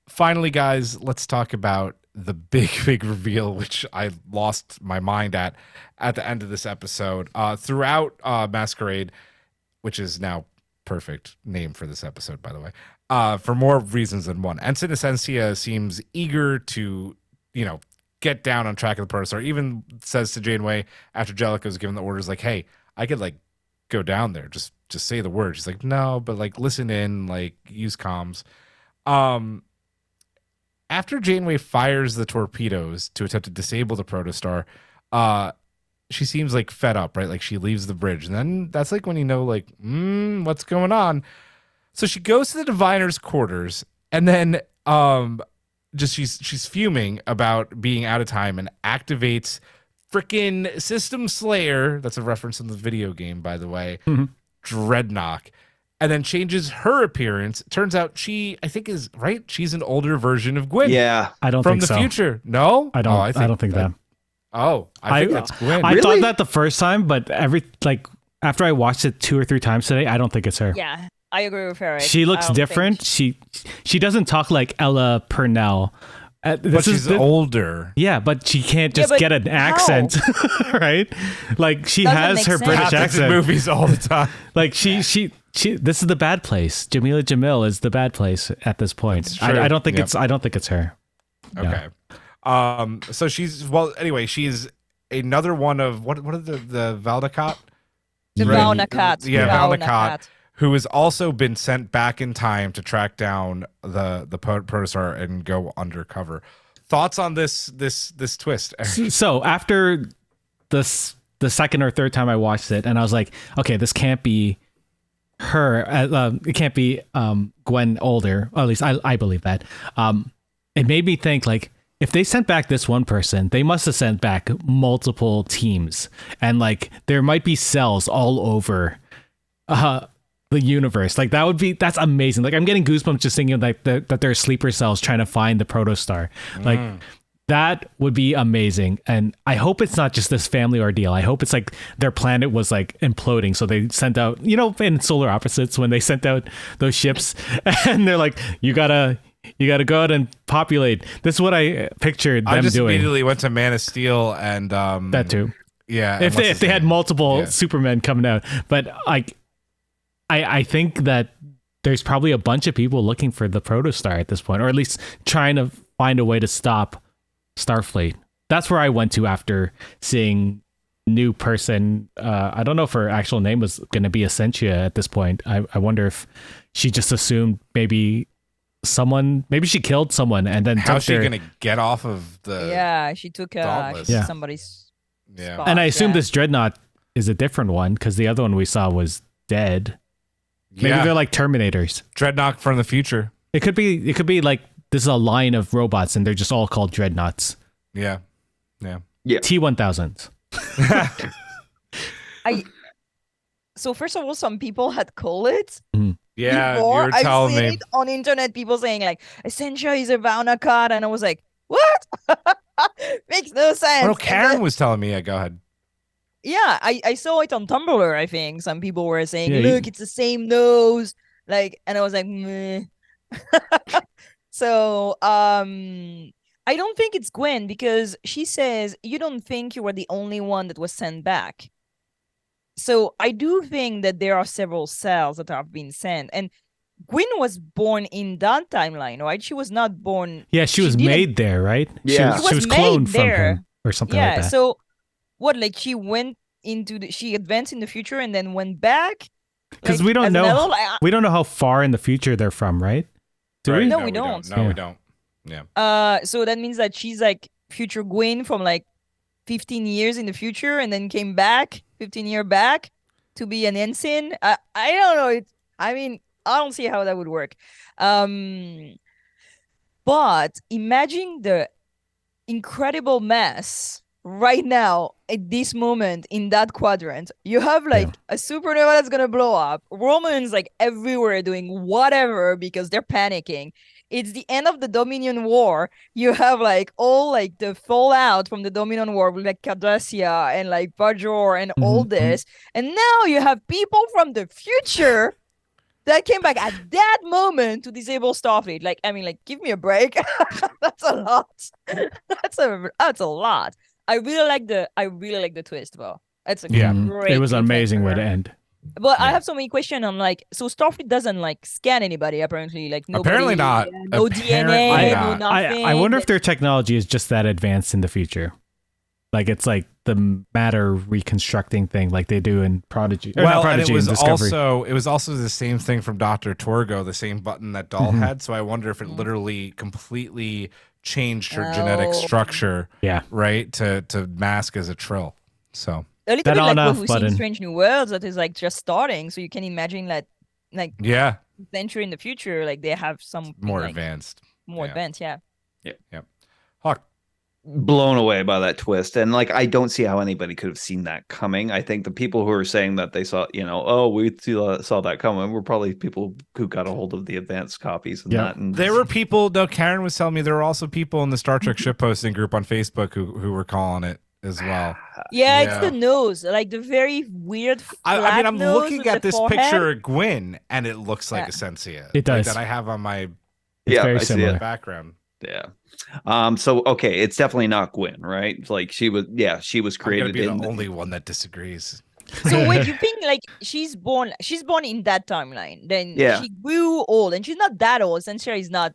Finally, guys, let's talk about the big reveal, which I lost my mind at the end of this episode. Throughout Masquerade, which is now perfect name for this episode, by the way, for more reasons than one. Ensign Asencia seems eager to, get down on track of the Protostar. Even says to Janeway after Jellicoe's given the orders, like, hey, I could go down there. Just say the word. She's like, no, but listen in, use comms. After Janeway fires the torpedoes to attempt to disable the Protostar, she seems fed up, right? She leaves the bridge. And then that's when what's going on? So she goes to the diviner's quarters, and then she's fuming about being out of time and activates freaking System Slayer. That's a reference in the video game, by the way. Dreadnought. And then changes her appearance. Turns out she, I think, is right. She's an older version of Gwyn. Yeah. I don't From think the so. future. No, I don't. I don't think that. Oh, I think that's Gwyn. I Really? thought that the first time, but after I watched it 2 or 3 times today, I don't think it's her. Yeah, I agree with her. She looks different. She doesn't talk like Ella Purnell. But she's older. Yeah, but she can't just but get an how? accent, right? She Doesn't has make her sense. British Happens in accent. movies all the time. She. This is the bad place. Jamila Jamil is the bad place at this point. That's true. I don't think Yep. it's. I don't think it's her. Okay. So she's anyway, she's another one of what are the Valdecat? The Right. Valdecat. Yeah, Valdecat. Valdecat, who has also been sent back in time to track down the Protostar and go undercover. Thoughts on this twist? Eric? So after the second or third time I watched it, and I was like, okay, this can't be her. It can't be Gwen older. Or at least I believe that. It made me think if they sent back this one person, they must have sent back multiple teams, and there might be cells all over the universe. That's amazing. I'm getting goosebumps just thinking that there are sleeper cells trying to find the Protostar. That would be amazing. And I hope it's not just this family ordeal. I hope it's their planet was imploding. So they sent out, in Solar Opposites, when they sent out those ships and they're like, you gotta go out and populate. This is what I pictured them I just doing. immediately went to Man of Steel and That too. yeah. If unless they had multiple Yeah. Supermen coming out. But I think that there's probably a bunch of people looking for the Protostar at this point, or at least trying to find a way to stop Starfleet. That's where I went to after seeing new person. I don't know if her actual name was going to be Asencia at this point. I wonder if she just assumed maybe she killed someone and then How's she took their, gonna get off of the? Yeah, she took Dauntless. Yeah. somebody's Yeah. spot. and I assume yeah. this dreadnought is a different one because the other one we saw was dead. Maybe Yeah. they're like Terminators. Dreadnought from the future. It could be like this is a line of robots and they're just all called dreadnoughts. Yeah. T-1000s. So first of all, some people had called it. Yeah, before. you were I've telling seen me. it on internet, people saying like Essentia is a Vauna card, and I was like, what? Makes no sense. Oh, no, And Karen then- was telling me. Yeah, go ahead. yeah, I saw it on Tumblr. I think some people were saying, Yeah, look, it's the same nose, like, and I was like, meh. So I don't think it's Gwen because she says you don't think you were the only one that was sent back. So I do think that there are several cells that have been sent, and Gwen was born in that timeline, right? She was not born. Yeah, she was didn't- made there, right? Yeah. She She was was cloned made from there. him or something Yeah. like that. So what? Like she went into she advanced in the future and then went back. Because like, we don't as an know adult? Like, we don't know how far in the future they're from, right? Do Right, we? No, we don't. No, Yeah. we don't. Yeah. So that means that she's like future Gwen from like 15 years in the future and then came back 15 year back to be an ensign. I don't know. I mean, I don't see how that would work. But imagine the incredible mess right now at this moment in that quadrant. You have like a supernova that's gonna blow up. Romans like everywhere doing whatever because they're panicking. It's the end of the Dominion War. You have like all like the fallout from the Dominion War with like Cardassia and like Bajor and all Mhm, this. And now you have people from the future that came back at that moment to disable Starfleet. Like, I mean, like, give me a break. That's a lot. That's a lot. I really like the twist though. It's a great. It was an amazing way cliffhanger. to end. But I have so many questions on like, so Starfleet doesn't like scan anybody apparently. Like nobody, Apparently not. no Apparently DNA, not. no nothing. I wonder if their technology is just that advanced in the future. Like it's like the matter reconstructing thing like they do in Prodigy. Or not Well, and Prodigy, it was in Discovery. also the same thing from Dr. Torgo, the same button that Dahl Mhm. had. So I wonder if it literally completely changed her Oh. genetic structure, Yeah. right, to mask as a Trill. So a little that bit like on what off we see in button. Strange New Worlds that is like just starting. So you can imagine that like yeah, century in the future, like they have some more like, advanced. more Yeah. advanced. Yeah. Hawk. Blown away by that twist, and like I don't see how anybody could have seen that coming. I think the people who are saying that they saw, oh, we saw that coming, were probably people who got a hold of the advanced copies and Yeah. that. And There were people. No, Karen was telling me there were also people in the Star Trek ship posting group on Facebook who were calling it as well. Yeah, it's Yeah. the nose, like the very weird. I mean, flat I'm nose looking with at the this forehead. picture of Gwyn, and it looks like Yeah. Essentia. It does. Like, that I have on my It's very I see similar. it. background. Yeah. So okay, it's definitely not Gwen, right? Like she was I'm gonna created be in the only one that disagrees. So wait, you think like she's born in that timeline? Then Yeah. she grew old, and she's not that old. Essentially, is not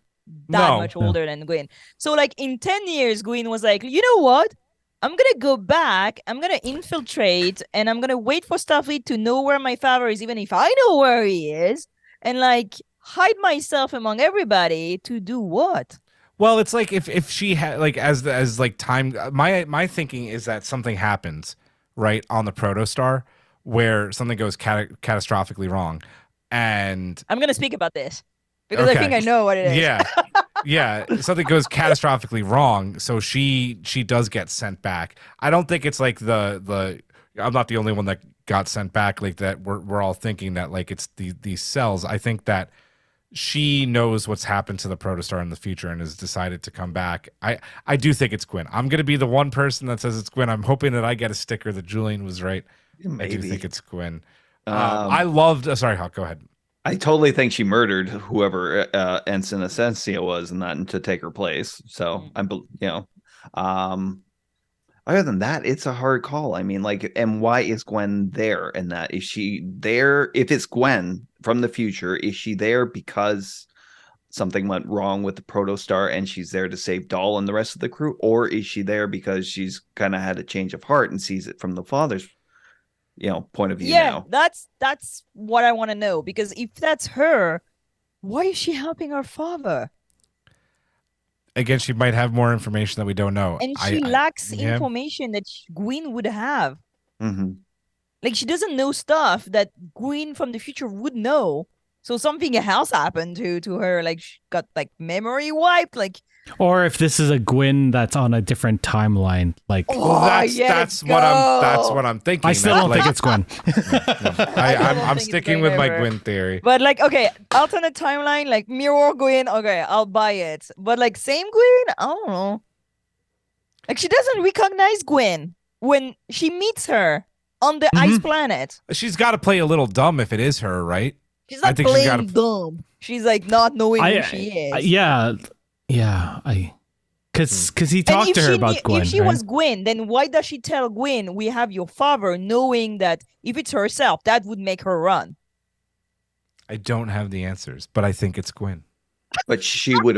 that No. much older than Gwen. So like in 10 years, Gwen was like, you know what? I'm gonna go back. I'm gonna infiltrate, and I'm gonna wait for Starfleet to know where my father is, even if I know where he is, and like hide myself among everybody to do what? Well, it's like if she had like as like time. My thinking is that something happens right on the Protostar where something goes catastrophically wrong, and I'm gonna speak about this because I Okay. think I know what it is. yeah, yeah, something goes catastrophically wrong, so she does get sent back. I don't think it's like the I'm not the only one that got sent back like that. We're all thinking that like it's these cells. I think that she knows what's happened to the Protostar in the future and has decided to come back. I do think it's Gwen. I'm gonna be the one person that says it's Gwen. I'm hoping that I get a sticker that Julian was right. I do Maybe. think it's Gwen. Um, I loved. Sorry, Hawk. Go ahead. I totally think she murdered whoever Ensign Asencia was, and that to take her place. So other than that, it's a hard call. I mean, like, and why is Gwen there? And that is she there? If it's Gwen from the future, is she there because something went wrong with the Protostar and she's there to save Dahl and the rest of the crew, or is she there because she's kind of had a change of heart and sees it from the father's, point of view now? That's what I want to know, because if that's her, why is she helping her father? Again, she might have more information that we don't know. And she lacks yeah. information that Gwyn would have. Mm-hmm. Like, she doesn't know stuff that Gwyn from the future would know. So something else happened to her. Like, she got like memory wiped. Like, Or if this is a Gwyn that's on a different timeline, like Well, that's what I'm thinking. I still don't think it's Gwyn. I'm think it's sticking Gwyn with my ever. Gwyn theory. but like, okay, alternate timeline, like mirror Gwyn. Okay, I'll buy it. But like same Gwyn, I don't know. Like, she doesn't recognize Gwyn when she meets her on the ice planet. She's got to play a little dumb if it is her, right? She's I not think she's playing dumb. She's like not knowing who she is. Because he And talked if to her she about knew- Gwyn. If she right? was Gwyn, then why does she tell Gwyn, we have your father, knowing that if it's herself, that would make her run? I don't have the answers, but I think it's Gwyn. But she would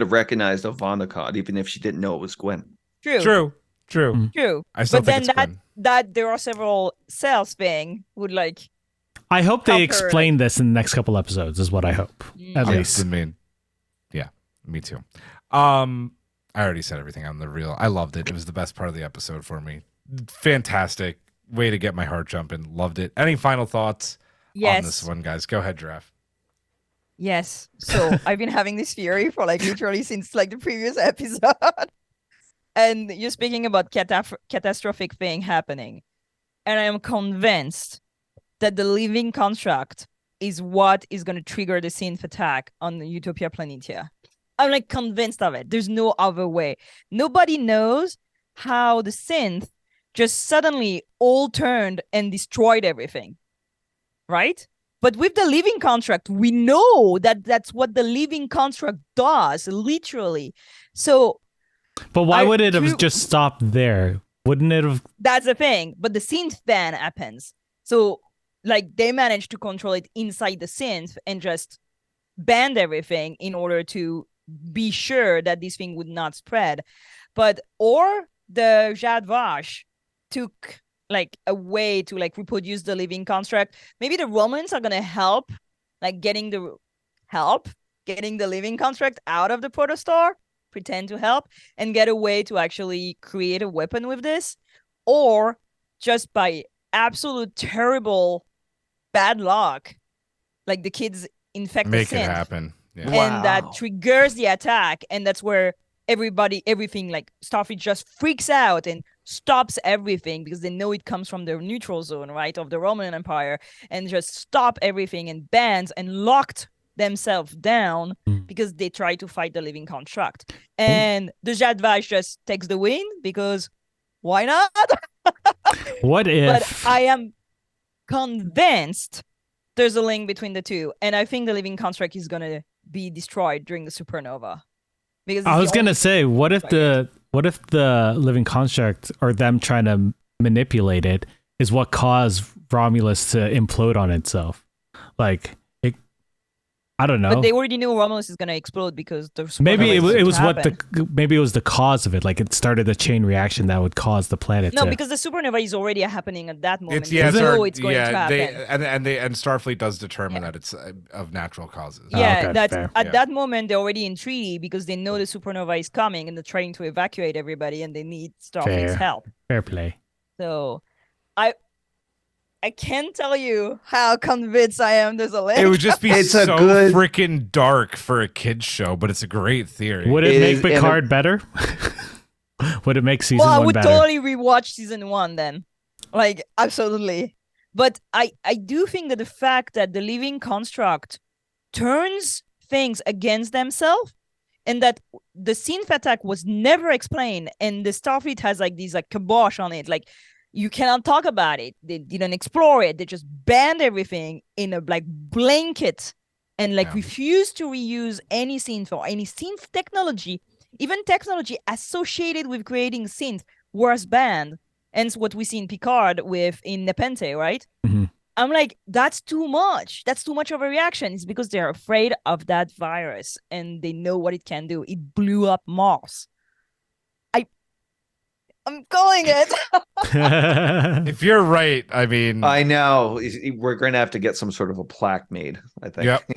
have recognized a Vonnegut even if she didn't know it was Gwen. True. True. I still But think then it's Gwyn. that there are several cells thing would like. I hope help they her, explain this in the next couple episodes, is what I hope. At Yes, least. yeah, me too. I already said everything on the reel. I loved it. It was the best part of the episode for me. Fantastic way to get my heart jumping. Loved it. Any final thoughts on this one, guys? Go ahead, Giraffe. Yes. So I've been having this theory for like literally since like the previous episode. And you're speaking about catastrophic thing happening. And I am convinced that the living construct is what is going to trigger the synth attack on the Utopia Planitia. I'm like convinced of it. There's no other way. Nobody knows how the synth just suddenly all turned and destroyed everything. Right? But with the living construct, we know that that's what the living construct does, literally. So But why would it have just stopped there? Wouldn't it have? that's the thing. But the synth ban happens. So like they managed to control it inside the synth and just banned everything in order to be sure that this thing would not spread. But or the Jad Vash took like a way to like reproduce the living construct. Maybe the Romulans are gonna help, like getting the living construct out of the Protostar, pretend to help, and get a way to actually create a weapon with this, or just by absolute terrible bad luck, like the kids infect Make the it synth, happen. Yeah. and that triggers the attack, and that's where everything like Starfleet just freaks out and stops everything because they know it comes from the neutral zone, right, of the Roman Empire, and just stop everything and bans and locked themselves down because they try to fight the living construct. And the Jadvaj just takes the win because why not? What if? But I am convinced there's a link between the two, and I think the living construct is gonna be destroyed during the supernova. Because I was gonna say, what if the living construct or them trying to manipulate it is what caused Romulus to implode on itself? Like, I don't know. But they already knew Romulus is gonna explode because the Maybe it supernova is was to what happen. maybe it was the cause of it. Like it started a chain reaction that would cause the planet. No, to... because the supernova is already happening at that moment. It's They yeah, know it's going to happen. And Starfleet does determine that it's of natural causes. Yeah, okay, that's fair. at that moment they're already in treaty because they know the supernova is coming and they're trying to evacuate everybody and they need Starfleet's Fair. help. Fair play. So I can't tell you how convinced I am there's a link. It would just be It's so a good- freaking dark for a kid's show, but it's a great theory. Would it It make is- and Picard better? Would it make season well, I one would better? totally rewatch season 1 then. Like, absolutely. But I do think that the fact that the living construct turns things against themselves and that the synth attack was never explained and the Starfleet has like these like kibosh on it, like you cannot talk about it. They didn't explore it. They just banned everything in a like blanket and like refused to reuse any synth or any synth technology. Even technology associated with creating synth was banned. Hence what we see in Picard in Nepenthe, right? Mhm. I'm like, that's too much. That's too much of a reaction. It's because they're afraid of that virus and they know what it can do. It blew up Mars. I'm calling it. If you're right, I mean, I know. We're going to have to get some sort of a plaque made, I think. Yep.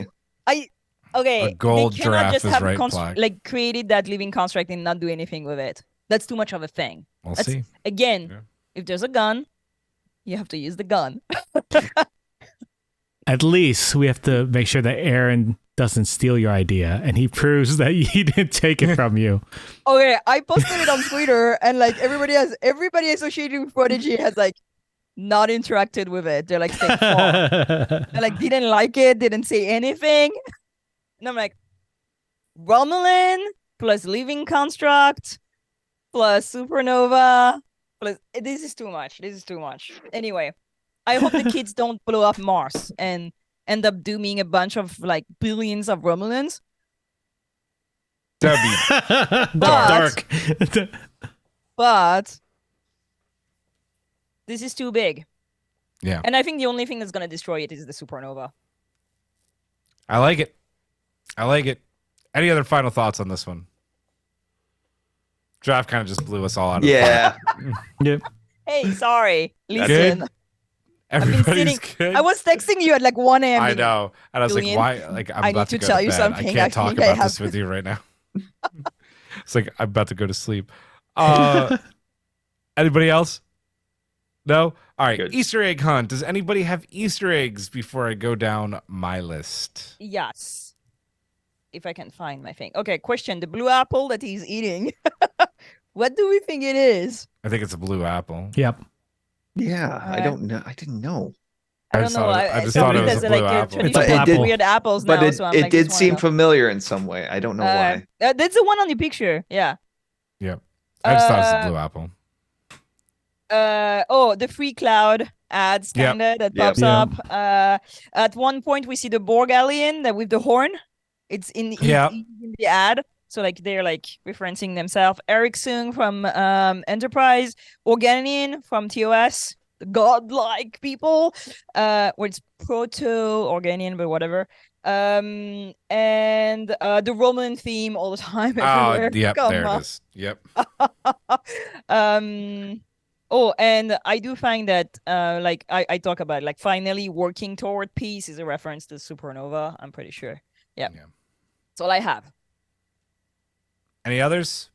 Okay, A gold they cannot giraffe just is have right plaque. like created that living construct and not do anything with it. That's too much of a thing. we'll That's, see. Again, Yeah. if there's a gun, you have to use the gun. At least we have to make sure that Aaron doesn't steal your idea and he proves that he didn't take it from you. Okay, I posted it on Twitter and like everybody associated with Prodigy has like not interacted with it. They're like staying far. They like didn't like it, didn't say anything. And I'm like, Romulan plus living construct plus supernova plus this is too much. This is too much. Anyway, I hope the kids don't blow up Mars and end up dooming a bunch of like billions of Romulans. That'd be Dark. But this is too big. Yeah. And I think the only thing that's gonna destroy it is the supernova. I like it. I like it. Any other final thoughts on this one? Draft kind of just blew us all out of the Yeah. Yep. Hey, sorry. Good. Listen. Everybody's sitting- good. I was texting you at like 1 a.m. I know. And I was like, Julian, why? Like, I'm I about need to to go tell to you bed. something. I I can't talk think I about have- this with you right now. It's like, I'm about to go to sleep. Anybody else? No? All right. Good. Easter egg hunt. Does anybody have Easter eggs before I go down my list? Yes. If I can find my thing. Okay, question. The blue apple that he's eating. What do we think it is? I think it's a blue apple. Yep. Yeah. I don't know. I didn't know. I I don't just know. thought it- I just saw thought it was as a like blue a apple. It's a tradition apple. of weird apples But now. it, So I'm it like, did just seem wanna familiar in some way. I don't know why. know. That's the one on the picture. Yeah. Yep. I just thought it was a blue apple. The free cloud ads Yep. kinda that Yep. pops up. At one point we see the Borg alien that with the horn. It's in Yep. in the ad. So like they're like referencing themselves. Eric Sung from Enterprise, Organian from TOS, the godlike people. Well, it's proto-Organian, but whatever. And the Roman theme all the time Oh, everywhere. yep. Come There on. it is. Yep. Oh, and I do find that like I talk about like finally working toward peace is a reference to supernova. I'm pretty sure. Yeah. Yeah. That's all I have. Any others?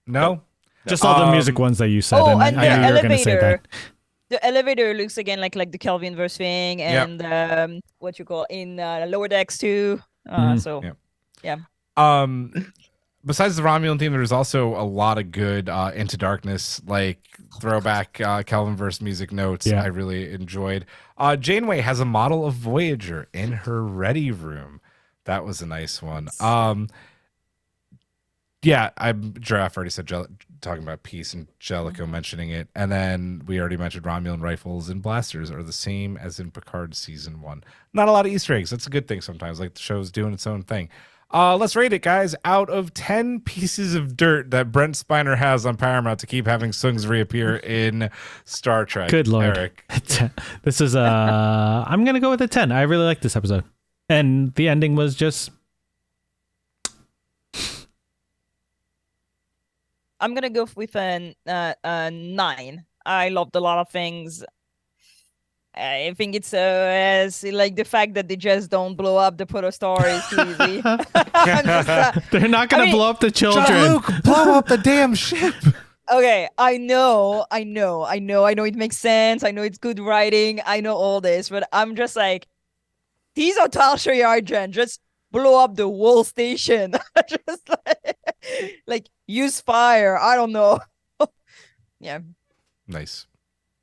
No? Just all the music ones that you said. Oh, and and I the knew you were going to say elevator. that. The elevator looks again like the Kelvin verse thing, and what you call in lower decks too. So Yep. yeah. Besides the Romulan theme, there's also a lot of good Into Darkness, like throwback Kelvinverse music notes. Yeah. I really enjoyed. Janeway has a model of Voyager in her ready room. That was a nice one. Yeah, Giraffe already said talking about peace and Jellicoe mentioning it, and then we already mentioned Romulan rifles and blasters are the same as in Picard season 1. Not a lot of Easter eggs. That's a good thing sometimes. Like the show's doing its own thing. Let's rate it, guys. Out of 10 pieces of dirt that Brent Spiner has on Paramount to keep having Sungs reappear in Star Trek. Good Lord. Eric. This is I'm going to go with a 10. I really like this episode. And the ending was just I'm gonna go with a 9. I loved a lot of things. I think it's as like the fact that they just don't blow up the Protostar is too easy. I'm just, they're not going to I mean, blow up the children. Luke, blow up the damn ship. okay, I know it makes sense. I know it's good writing. I know all this, but I'm just like, these are Tal Shiar Gen. Just blow up the whole station. Just like use fire. I don't know. Yeah. Nice.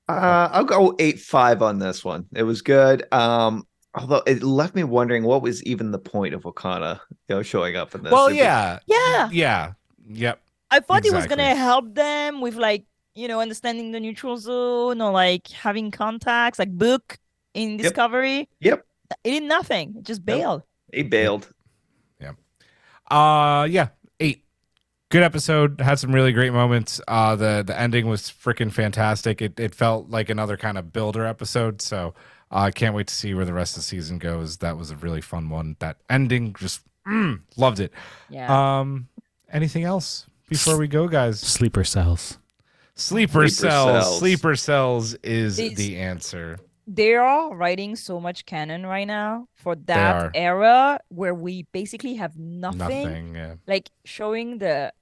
I'll go 8.5 on this one. It was good. Although it left me wondering what was even the point of Okana, showing up in this. Well, It was- yeah. Yeah. Yeah. Yep. I thought it was Exactly. gonna help them with like, understanding the neutral zone or like having contacts, like Book in Discovery. Yep. It did nothing. It just bailed. He bailed. Yeah. 8. Good episode. Had some really great moments. The ending was freaking fantastic. It felt like another kind of builder episode. So I can't wait to see where the rest of the season goes. That was a really fun one. That ending, just loved it. Yeah. Anything else before we go, guys? Sleeper cells. Sleeper cells. cells. Sleeper cells is These- the answer. They are writing so much canon right now for are. that era where we basically have nothing. Nothing. Yeah. Like showing the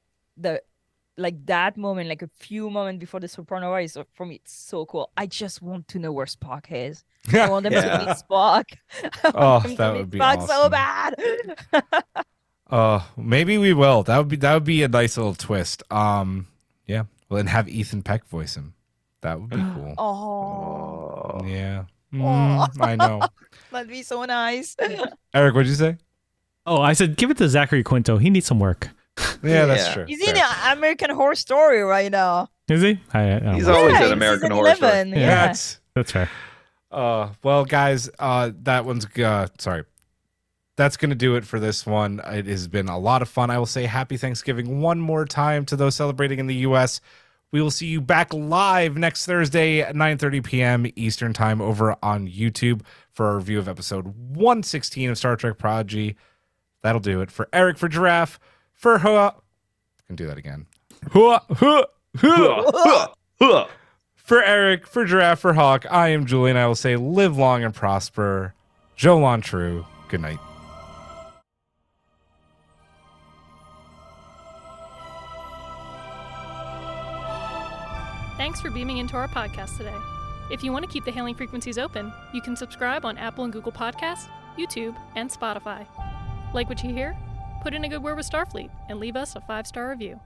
like that moment, like a few moments before the supernova is for me, it's so cool. I just want to know where Spock is. I want them to Yeah. meet Spock. I Oh, want them to that meet would be Spock so awesome. bad. Maybe we will. That would be a nice little twist. Yeah. Well, and have Ethan Peck voice him. That would be cool. Oh, Yeah. Aw. I know. that'd be so nice. Eric, what'd you say? Oh, I said give it to Zachary Quinto. He needs some work. Yeah, that's Yeah. true. He's in the American Horror Story right now. Is he? I don't He's know. always yeah, an in American season Horror Story. 11. Yeah. Yeah. That's fair. Well, guys, that one's sorry. That's going to do it for this one. It has been a lot of fun. I will say happy Thanksgiving one more time to those celebrating in the U.S. We will see you back live next Thursday at 9:30 p.m. Eastern Time over on YouTube for a review of episode 116 of Star Trek Prodigy. That'll do it. For Eric, for Giraffe, for Hua. I can do that again. Hua, hua, hua. For Eric, for Giraffe, for Hawk, I am Julian. I will say live long and prosper. Jolan True. Good night. Thanks for beaming into our podcast today. If you want to keep the hailing frequencies open, you can subscribe on Apple and Google Podcasts, YouTube, and Spotify. Like what you hear? Put in a good word with Starfleet and leave us a 5-star review.